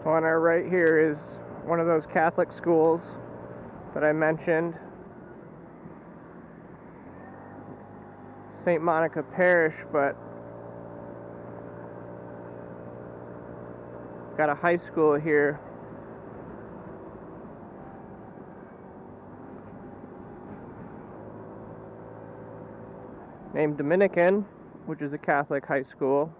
So on our right here is one of those Catholic schools that I mentioned. St. Monica Parish, but got a high school here. Named Dominican, which is a Catholic high school.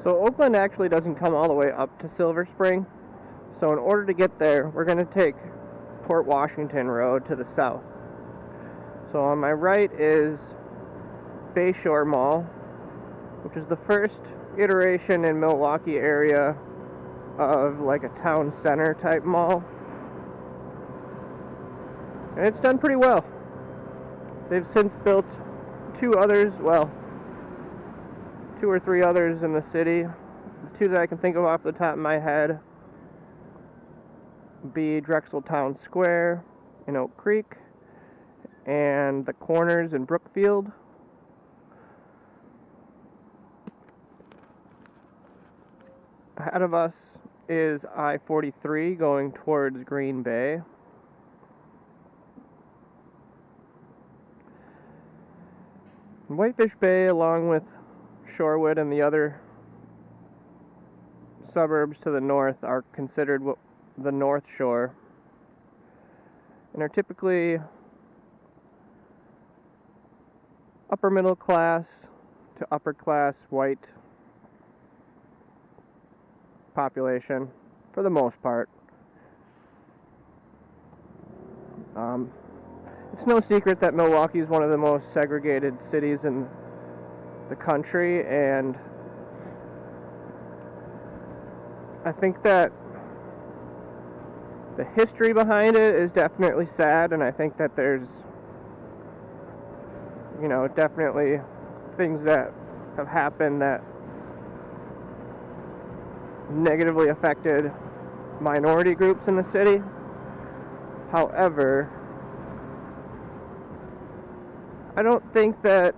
So Oakland actually doesn't come all the way up to Silver Spring. So in order to get there, we're going to take Port Washington Road to the south. So on my right is Bayshore Mall, which is the first iteration in Milwaukee area of like a town center type mall. And it's done pretty well. They've since built two or three others in the city. The two that I can think of off the top of my head be Drexel Town Square in Oak Creek and the Corners in Brookfield. Ahead of us is I-43 going towards Green Bay. Whitefish Bay, along with Shorewood and the other suburbs to the north, are considered the North Shore and are typically upper middle class to upper class white population for the most part. It's no secret that Milwaukee is one of the most segregated cities in the country, and I think that the history behind it is definitely sad, and I think that there's, definitely things that have happened that negatively affected minority groups in the city. However, I don't think that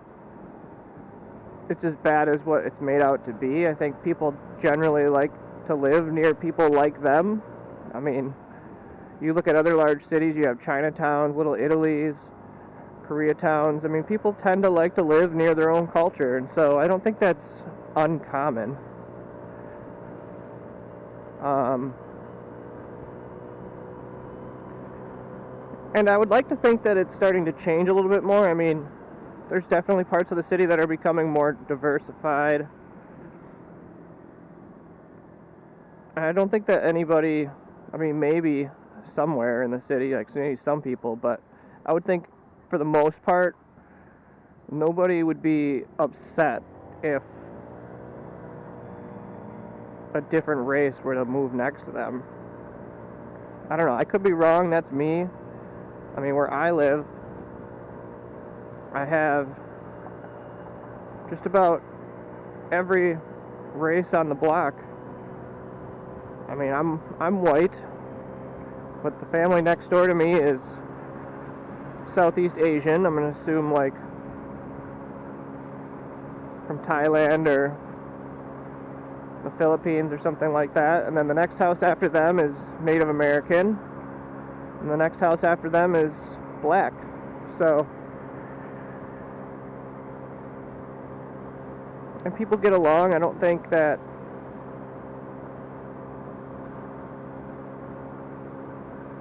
it's as bad as what it's made out to be. I think people generally like to live near people like them. I mean, you look at other large cities, you have Chinatowns, Little Italies, Koreatowns. I mean, people tend to like to live near their own culture, and so I don't think that's uncommon. And I would like to think that it's starting to change a little bit more. I mean, there's definitely parts of the city that are becoming more diversified. I don't think that anybody, maybe somewhere in the city, like maybe some people, but I would think for the most part, nobody would be upset if a different race were to move next to them. I don't know, I could be wrong, that's me. I mean, where I live, I have just about every race on the block. I mean, I'm white, but the family next door to me is Southeast Asian. I'm going to assume like from Thailand or the Philippines or something like that. And then the next house after them is Native American. And the next house after them is black. So, and people get along. I don't think that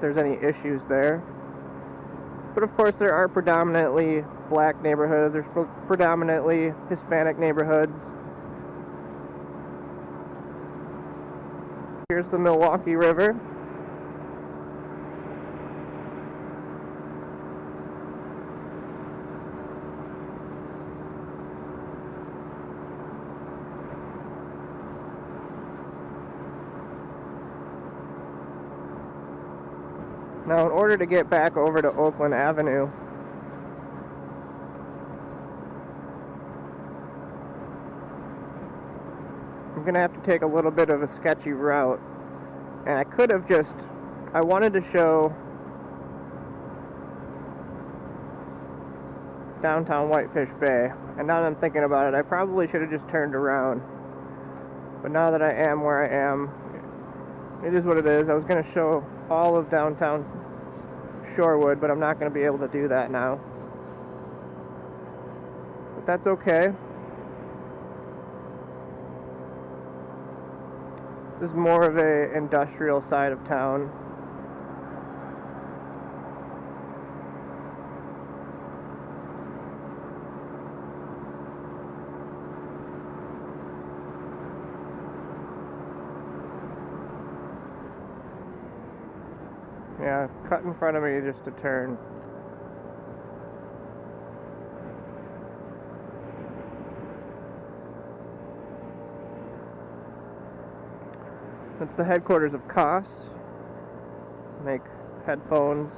there's any issues there. But of course there are predominantly black neighborhoods, there's predominantly Hispanic neighborhoods. Here's the Milwaukee River. Now, in order to get back over to Oakland Avenue, I'm going to have to take a little bit of a sketchy route. And I could have I wanted to show downtown Whitefish Bay. And now that I'm thinking about it, I probably should have just turned around. But now that I am where I am, it is what it is. I was going to show all of downtown Shorewood, but I'm not going to be able to do that now. But that's okay. This is more of a industrial side of town. Yeah, cut in front of me just to turn. It's the headquarters of Koss. Make headphones.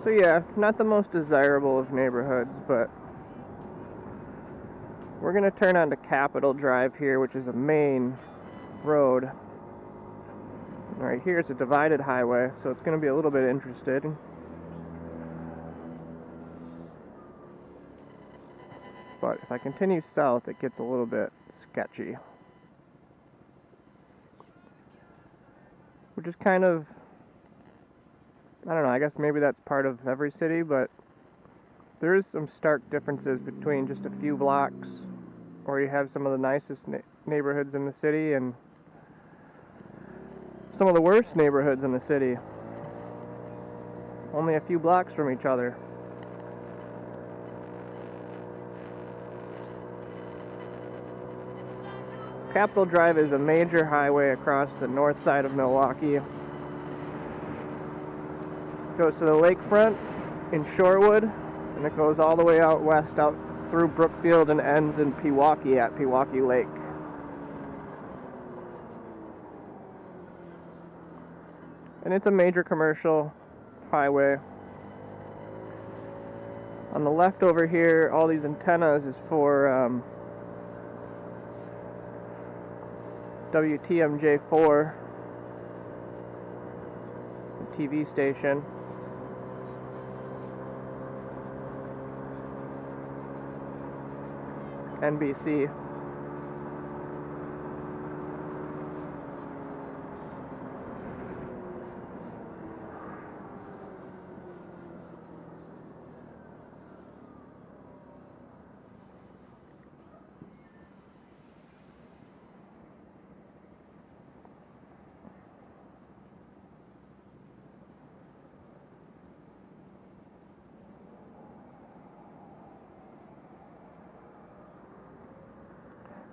So yeah, not the most desirable of neighborhoods, but we're going to turn onto Capitol Drive here, which is a main road. Right here is a divided highway, so it's going to be a little bit interesting. But if I continue south, it gets a little bit sketchy. Which is kind of, I don't know, I guess maybe that's part of every city, but there is some stark differences between just a few blocks, or you have some of the nicest neighborhoods in the city and some of the worst neighborhoods in the city. Only a few blocks from each other. Capitol Drive is a major highway across the north side of Milwaukee. It goes to the Lakefront in Shorewood, and it goes all the way out west, out through Brookfield, and ends in Pewaukee at Pewaukee Lake. And it's a major commercial highway. On the left over here, all these antennas is for WTMJ4, the TV station. NBC.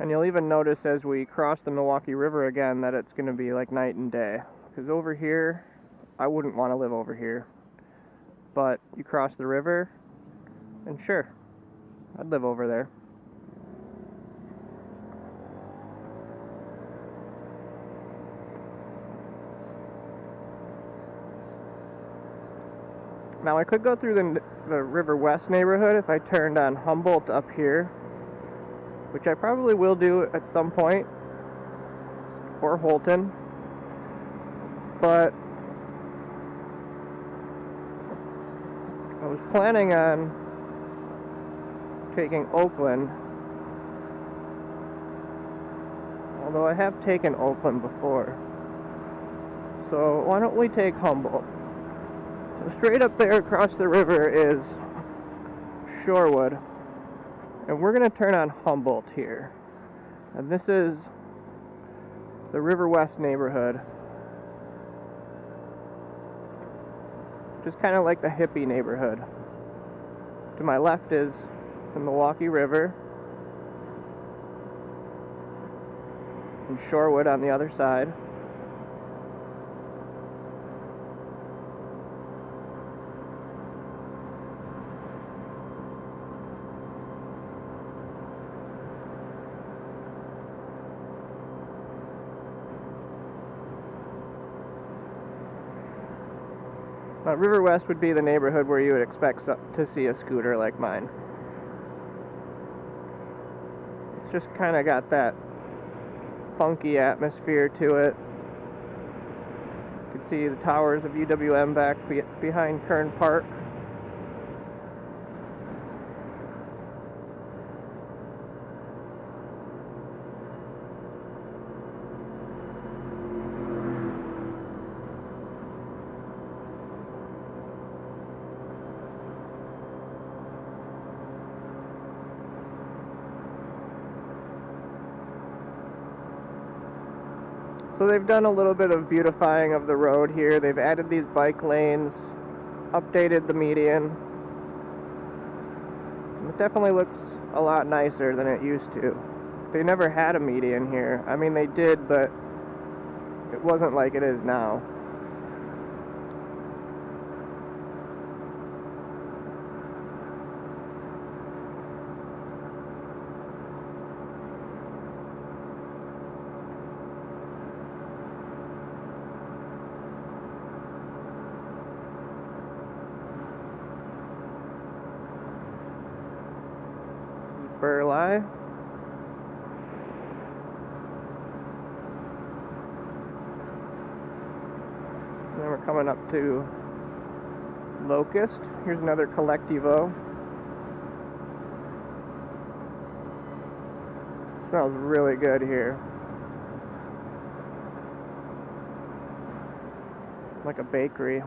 And you'll even notice as we cross the Milwaukee River again that it's going to be like night and day. Because over here, I wouldn't want to live over here. But you cross the river, and sure, I'd live over there. Now I could go through the River West neighborhood if I turned on Humboldt up here, which I probably will do at some point, or Holton, but I was planning on taking Oakland, although I have taken Oakland before, so why don't we take Humboldt? So straight up there across the river is Shorewood. And we're going to turn on Humboldt here. And this is the River West neighborhood. Just kind of like the hippie neighborhood. To my left is the Milwaukee River. And Shorewood on the other side. River West would be the neighborhood where you would expect to see a scooter like mine. It's just kind of got that funky atmosphere to it. You can see the towers of UWM back behind Kern Park. So they've done a little bit of beautifying of the road here. They've added these bike lanes, updated the median. definitely looks a lot nicer than it used to. They never had a median here. I mean, they did, but it wasn't like it is now. Burleigh. Then we're coming up to Locust. Here's another Collectivo. Smells really good here. Like a bakery.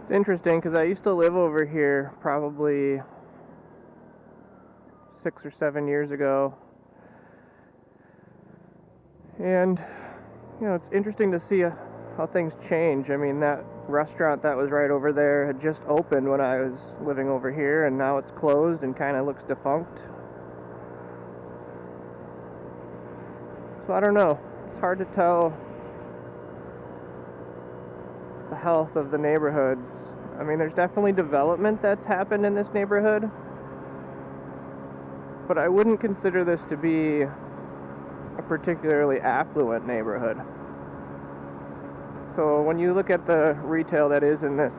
It's interesting because I used to live over here probably 6 or 7 years ago, and you know, it's interesting to see how things change. I mean, that restaurant that was right over there had just opened when I was living over here, and now it's closed and kind of looks defunct. So I don't know, it's hard to tell the health of the neighborhoods. I mean, there's definitely development that's happened in this neighborhood, but I wouldn't consider this to be a particularly affluent neighborhood. So when you look at the retail that is in this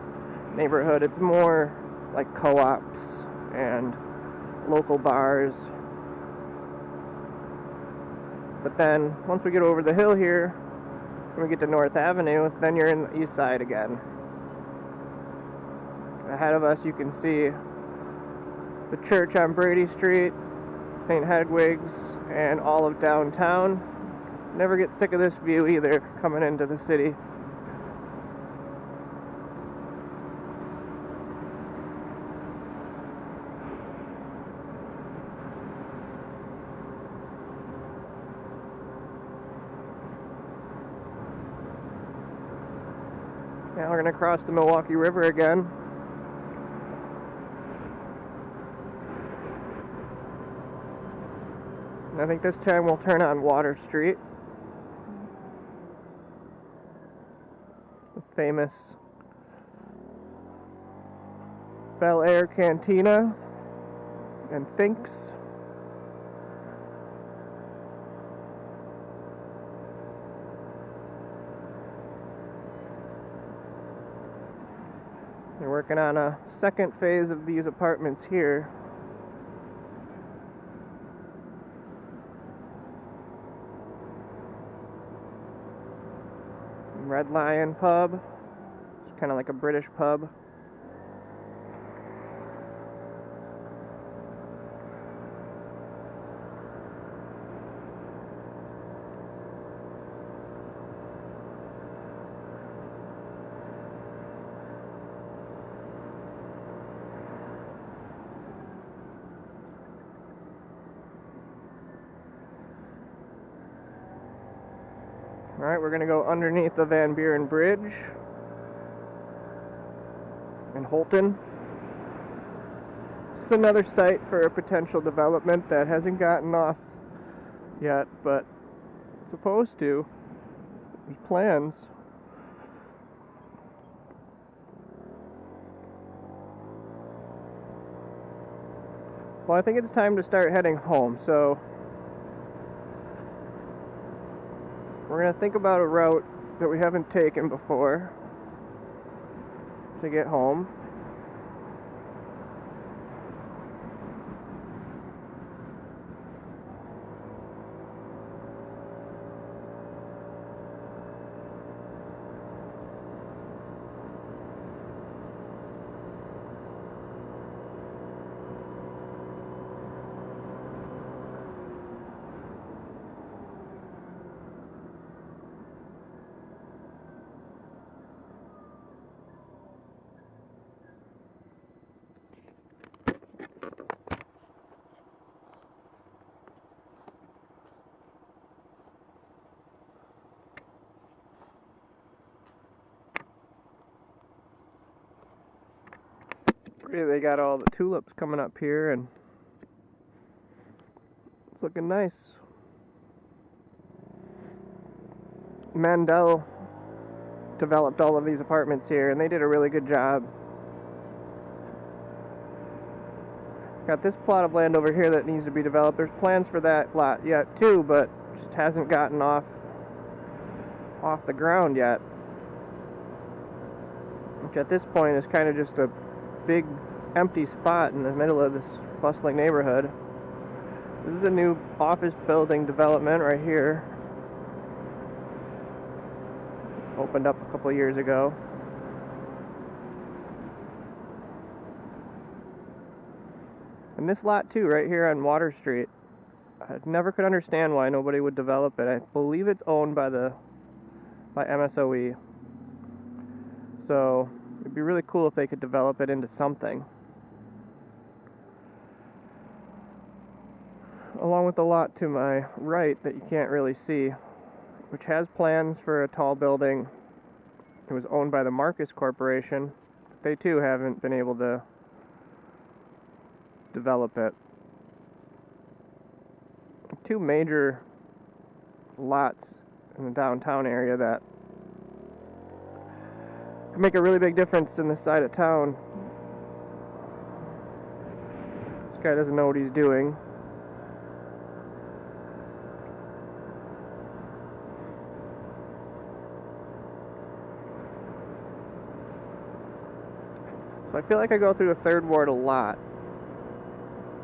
neighborhood, it's more like co-ops and local bars. But then once we get over the hill here, when we get to North Avenue, then you're in the east side again. Ahead of us you can see the church on Brady Street, St. Hedwig's, and all of downtown. Never get sick of this view either, coming into the city. Now we're going to cross the Milwaukee River again. I think this time we'll turn on Water Street. The famous Bel Air Cantina and Fink's. They're working on a second phase of these apartments here. Red Lion Pub. It's kind of like a British pub. Alright, we're going to go underneath the Van Buren Bridge in Holton. It's another site for a potential development that hasn't gotten off yet, but it's supposed to. There's plans. Well, I think it's time to start heading home, so we're going to think about a route that we haven't taken before to get home. They got all the tulips coming up here, and it's looking nice. Mandel developed all of these apartments here, and they did a really good job. Got this plot of land over here that needs to be developed. There's plans for that lot yet too, but just hasn't gotten off the ground yet. Which at this point is kind of just a big empty spot in the middle of this bustling neighborhood. This is a new office building development right here. Opened up a couple years ago. And this lot too, right here on Water Street. I never could understand why nobody would develop it. I believe it's owned by MSOE. So it'd be really cool if they could develop it into something. Along with the lot to my right that you can't really see, which has plans for a tall building. It was owned by the Marcus Corporation. They too haven't been able to develop it. Two major lots in the downtown area that could make a really big difference in this side of town. This guy doesn't know what he's doing. So I feel like I go through the Third Ward a lot.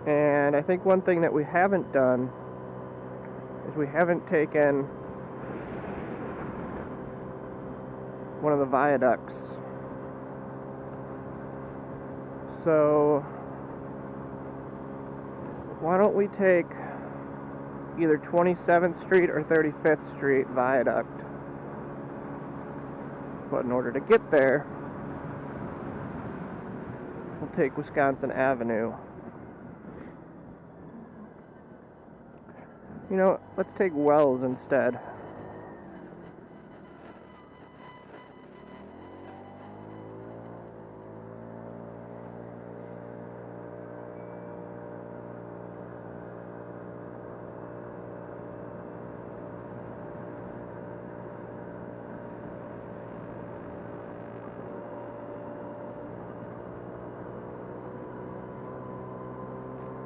And I think one thing that we haven't done is we haven't taken one of the viaducts. So why don't we take either 27th Street or 35th Street viaduct? But in order to get there, we'll take Wisconsin Avenue. You know, let's take Wells instead.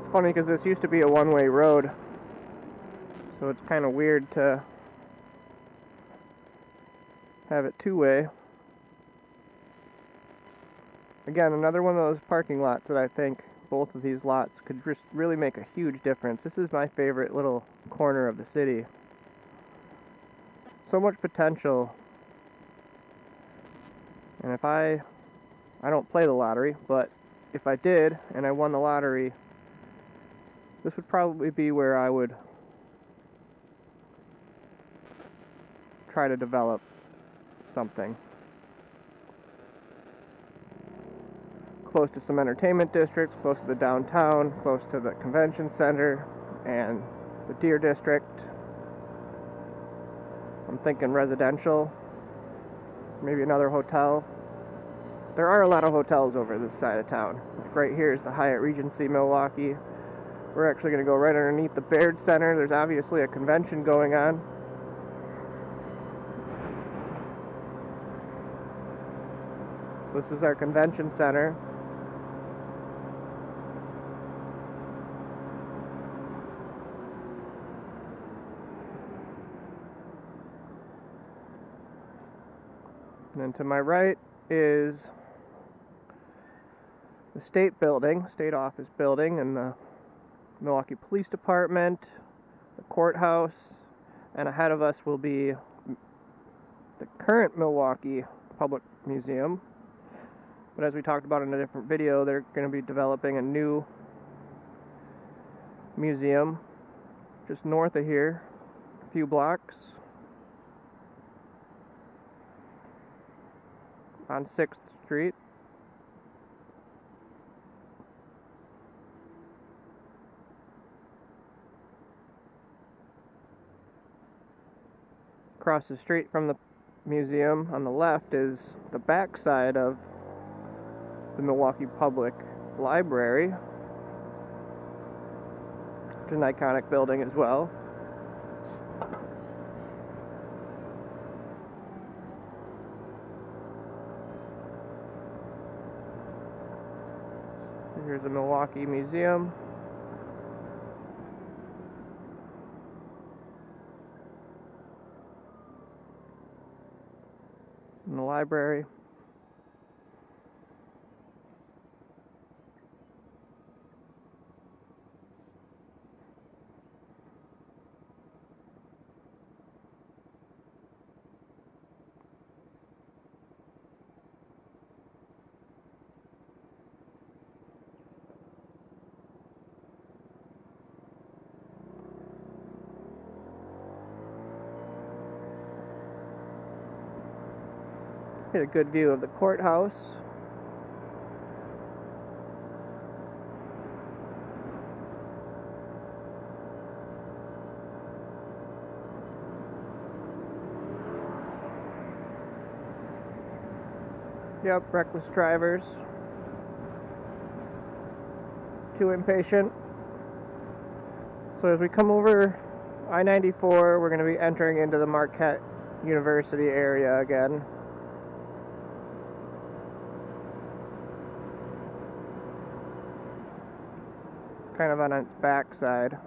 It's funny because this used to be a one-way road. So it's kind of weird to have it two-way. Again, another one of those parking lots that I think both of these lots could just really make a huge difference. This is my favorite little corner of the city. So much potential. And if I don't play the lottery, but if I did and I won the lottery, this would probably be where I would try to develop something. Close to some entertainment districts, close to the downtown, close to the convention center and the Deer District. I'm thinking residential, maybe another hotel. There are a lot of hotels over this side of town. Like right here is the Hyatt Regency Milwaukee. We're actually going to go right underneath the Baird Center. There's obviously a convention going on. This is our convention center. And then to my right is the state building, state office building, and the Milwaukee Police Department, the courthouse, and ahead of us will be the current Milwaukee Public Museum. But as we talked about in a different video, they're going to be developing a new museum just north of here, a few blocks, on 6th Street. Across the street from the museum on the left is the back side of the Milwaukee Public Library, which is an iconic building as well. Here's the Milwaukee Museum. And the library. Get a good view of the courthouse. Yep, reckless drivers. Too impatient. So as we come over I-94, we're going to be entering into the Marquette University area again. Kind of on its backside.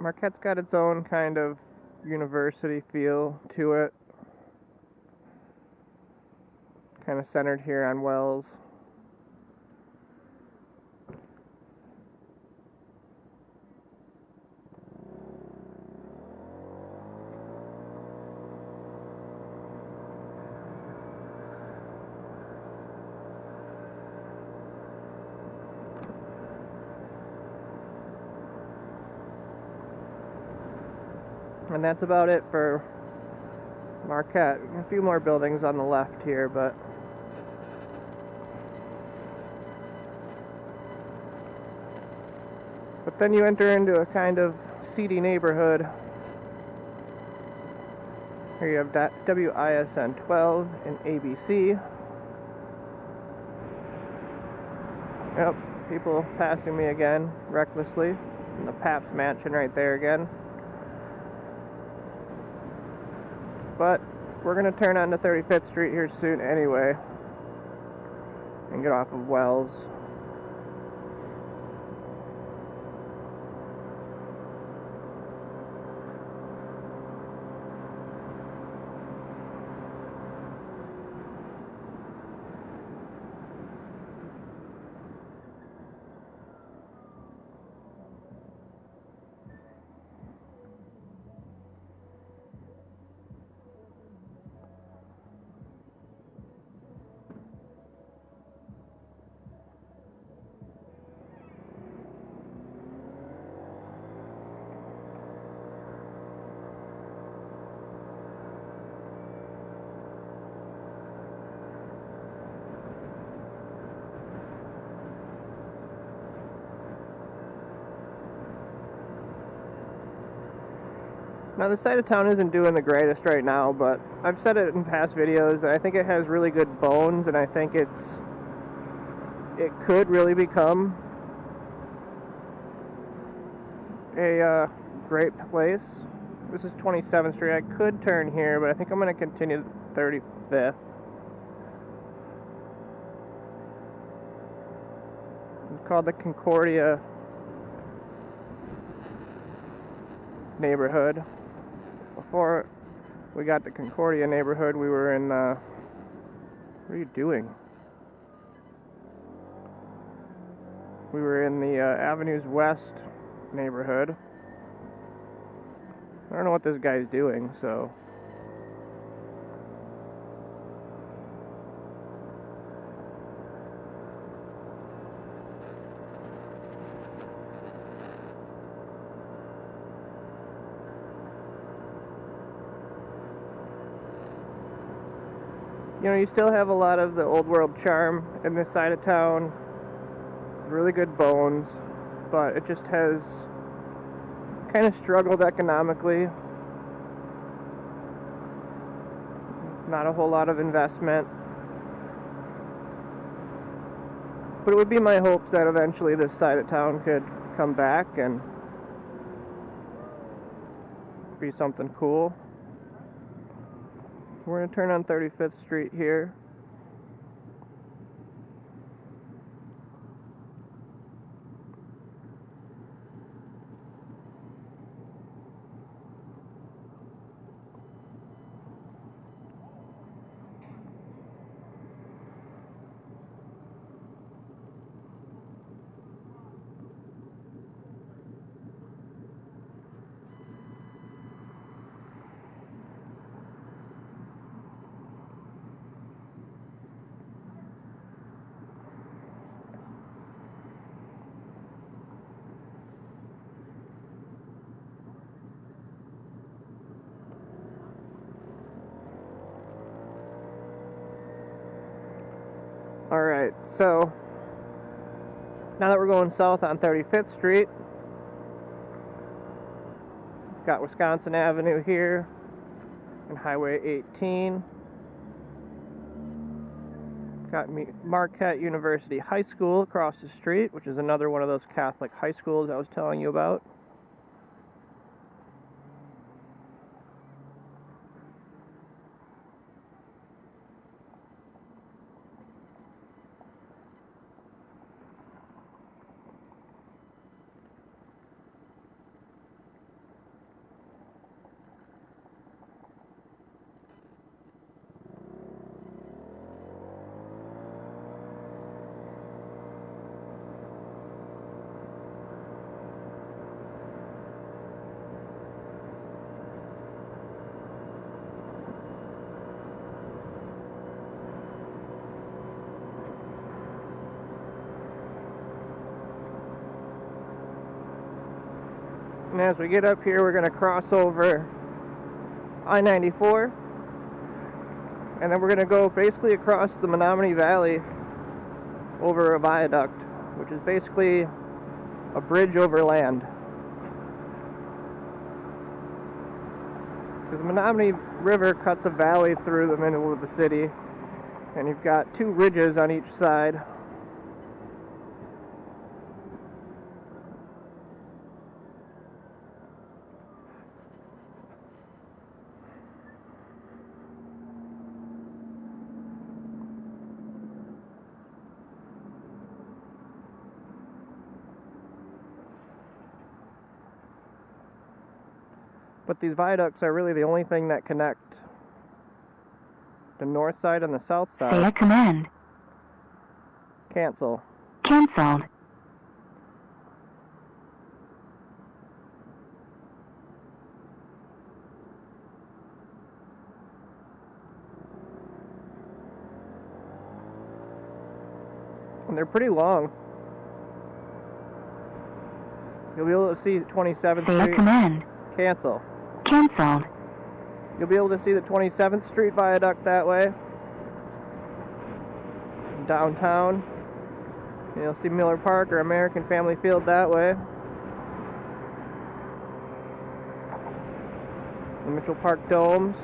Marquette's got its own kind of university feel to it. Kind of centered here on Wells. And that's about it for Marquette. A few more buildings on the left here, but then you enter into a kind of seedy neighborhood. Here you have WISN 12 and ABC. Yep, people passing me again, recklessly. And the Pabst Mansion right there again. But we're going to turn onto 35th Street here soon anyway. And get off of Wells. Now the side of town isn't doing the greatest right now, but I've said it in past videos that I think it has really good bones, and I think it could really become a great place. This is 27th Street. I could turn here, but I think I'm going to continue to 35th. It's called the Concordia neighborhood. Before we got to Concordia neighborhood, we were in, what are you doing? We were in the Avenues West neighborhood. I don't know what this guy's doing, so. You know, you still have a lot of the old world charm in this side of town. Really good bones, but it just has kind of struggled economically. Not a whole lot of investment. But it would be my hopes that eventually this side of town could come back and be something cool. We're going to turn on 35th Street here. Alright, so now that we're going south on 35th Street, we've got Wisconsin Avenue here and Highway 18. Got Marquette University High School across the street, which is another one of those Catholic high schools I was telling you about. And as we get up here, we're going to cross over I-94, and then we're going to go basically across the Menominee Valley over a viaduct, which is basically a bridge over land. Because the Menominee River cuts a valley through the middle of the city, and you've got two ridges on each side. But these viaducts are really the only thing that connect the north side and the south side. Say a command. Cancel. Cancelled. And they're pretty long. You'll be able to see 27th Say a Street. command. Cancel. Cancelled. You'll be able to see the 27th Street Viaduct that way. Downtown. You'll see Miller Park or American Family Field that way. The Mitchell Park domes.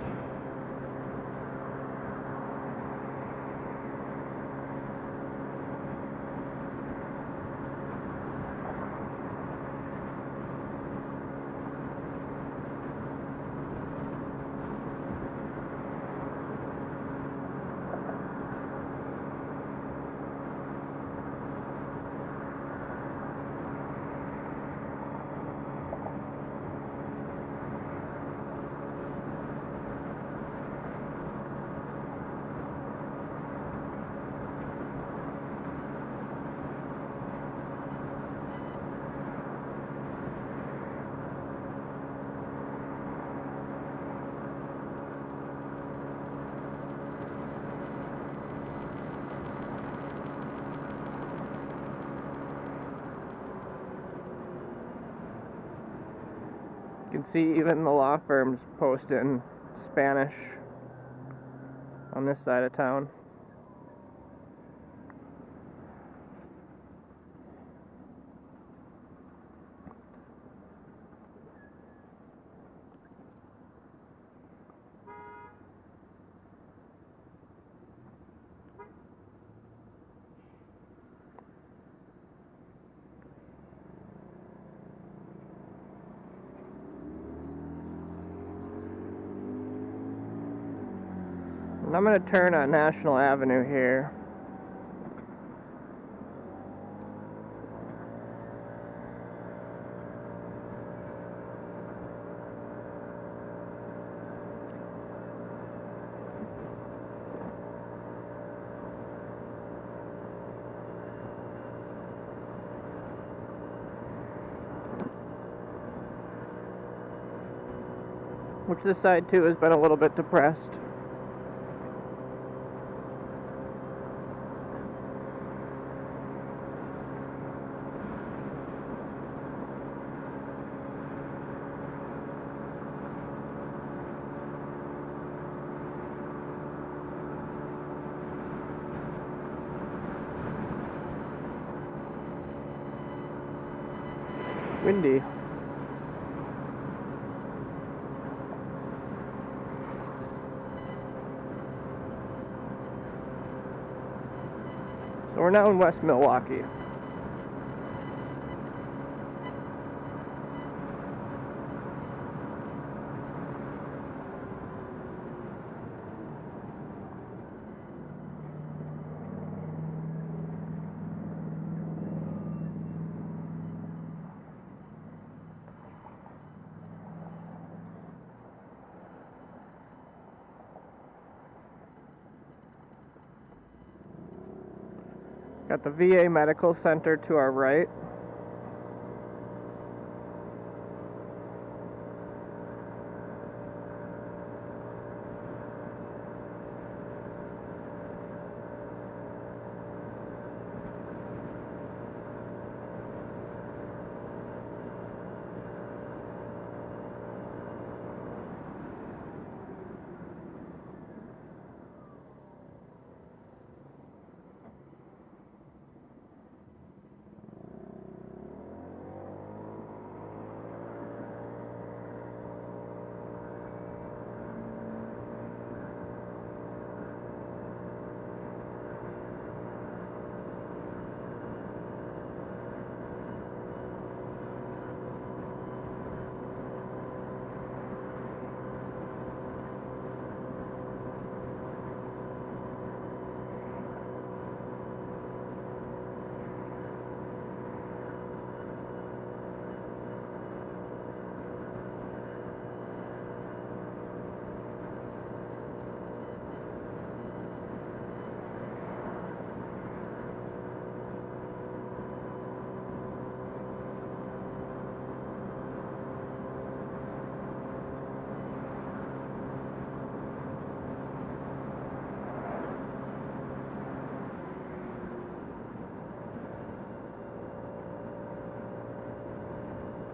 You can see even the law firms post in Spanish on this side of town. And I'm going to turn on National Avenue here. Which this side too has been a little bit depressed. Windy. So we're now in West Milwaukee. Got the VA Medical Center to our right.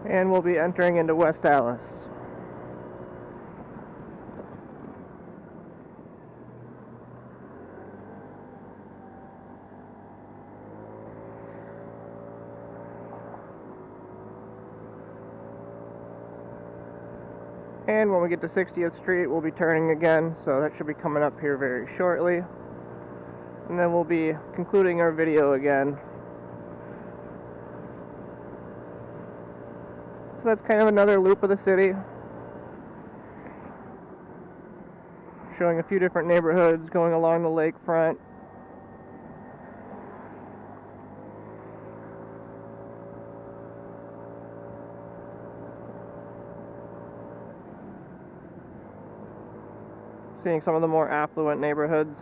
And we'll be entering into West Allis. And when we get to 60th Street, we'll be turning again, so that should be coming up here very shortly. And then we'll be concluding our video again. So that's kind of another loop of the city, showing a few different neighborhoods going along the lakefront. Seeing some of the more affluent neighborhoods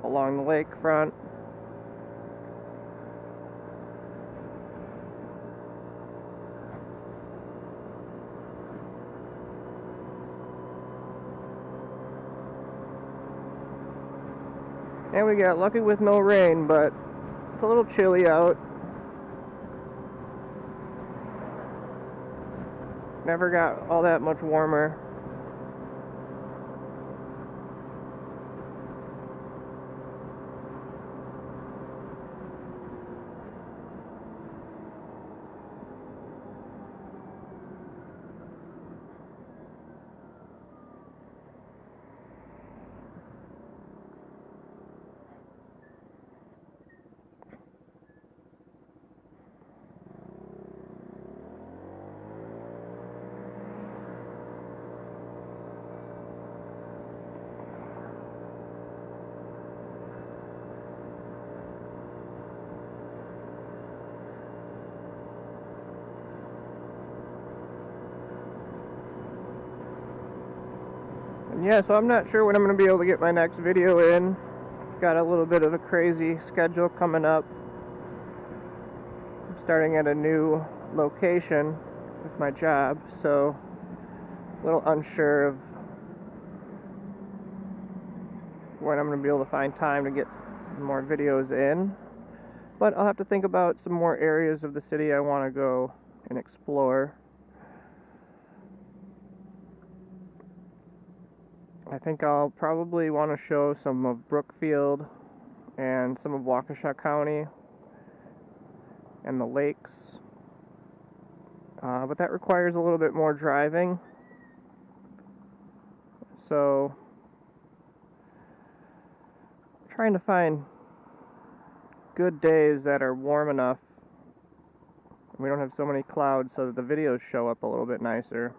along the lakefront. And we got lucky with no rain, but it's a little chilly out. Never got all that much warmer. Yeah, so I'm not sure when I'm going to be able to get my next video in. Got a little bit of a crazy schedule coming up. I'm starting at a new location with my job, so a little unsure of when I'm going to be able to find time to get more videos in. But I'll have to think about some more areas of the city I want to go and explore. I think I'll probably want to show some of Brookfield and some of Waukesha County and the lakes, but that requires a little bit more driving, so I'm trying to find good days that are warm enough, we don't have so many clouds, so that the videos show up a little bit nicer.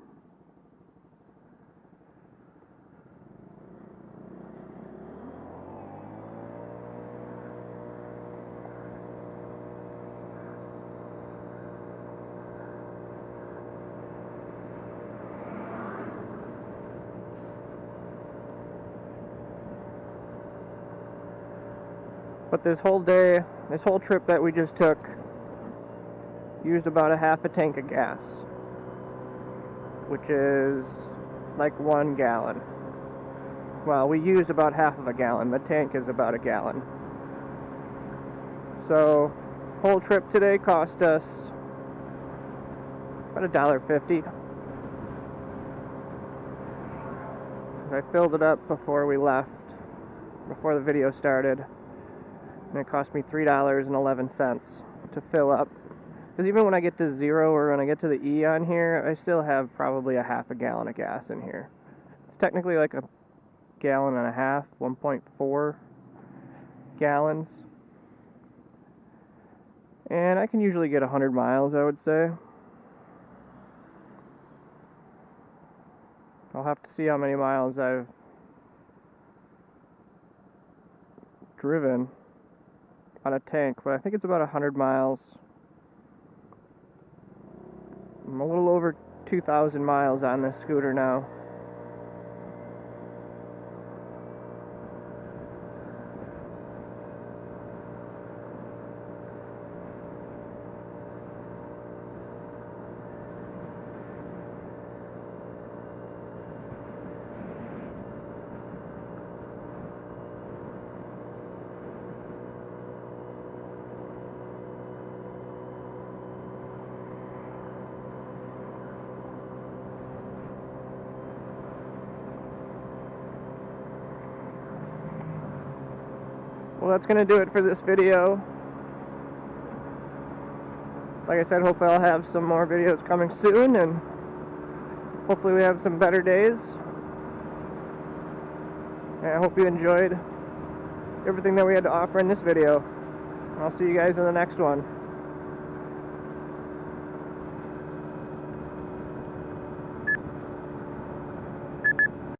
But this whole day, this whole trip that we just took, used about a half a tank of gas, which is like 1 gallon. Well, we used about half of a gallon. The tank is about a gallon. So, whole trip today cost us about $1.50. I filled it up before we left, before the video started. And it cost me $3.11 to fill up. Because even when I get to 0 or when I get to the E on here, I still have probably a half a gallon of gas in here. It's technically like a gallon and a half, 1.4 gallons. And I can usually get 100 miles, I would say. I'll have to see how many miles I've driven on a tank, but I think it's about 100 miles. I'm a little over 2,000 miles on this scooter now. Well, that's going to do it for this video. Like I said, hopefully I'll have some more videos coming soon, and hopefully we have some better days. And I hope you enjoyed everything that we had to offer in this video. I'll see you guys in the next one.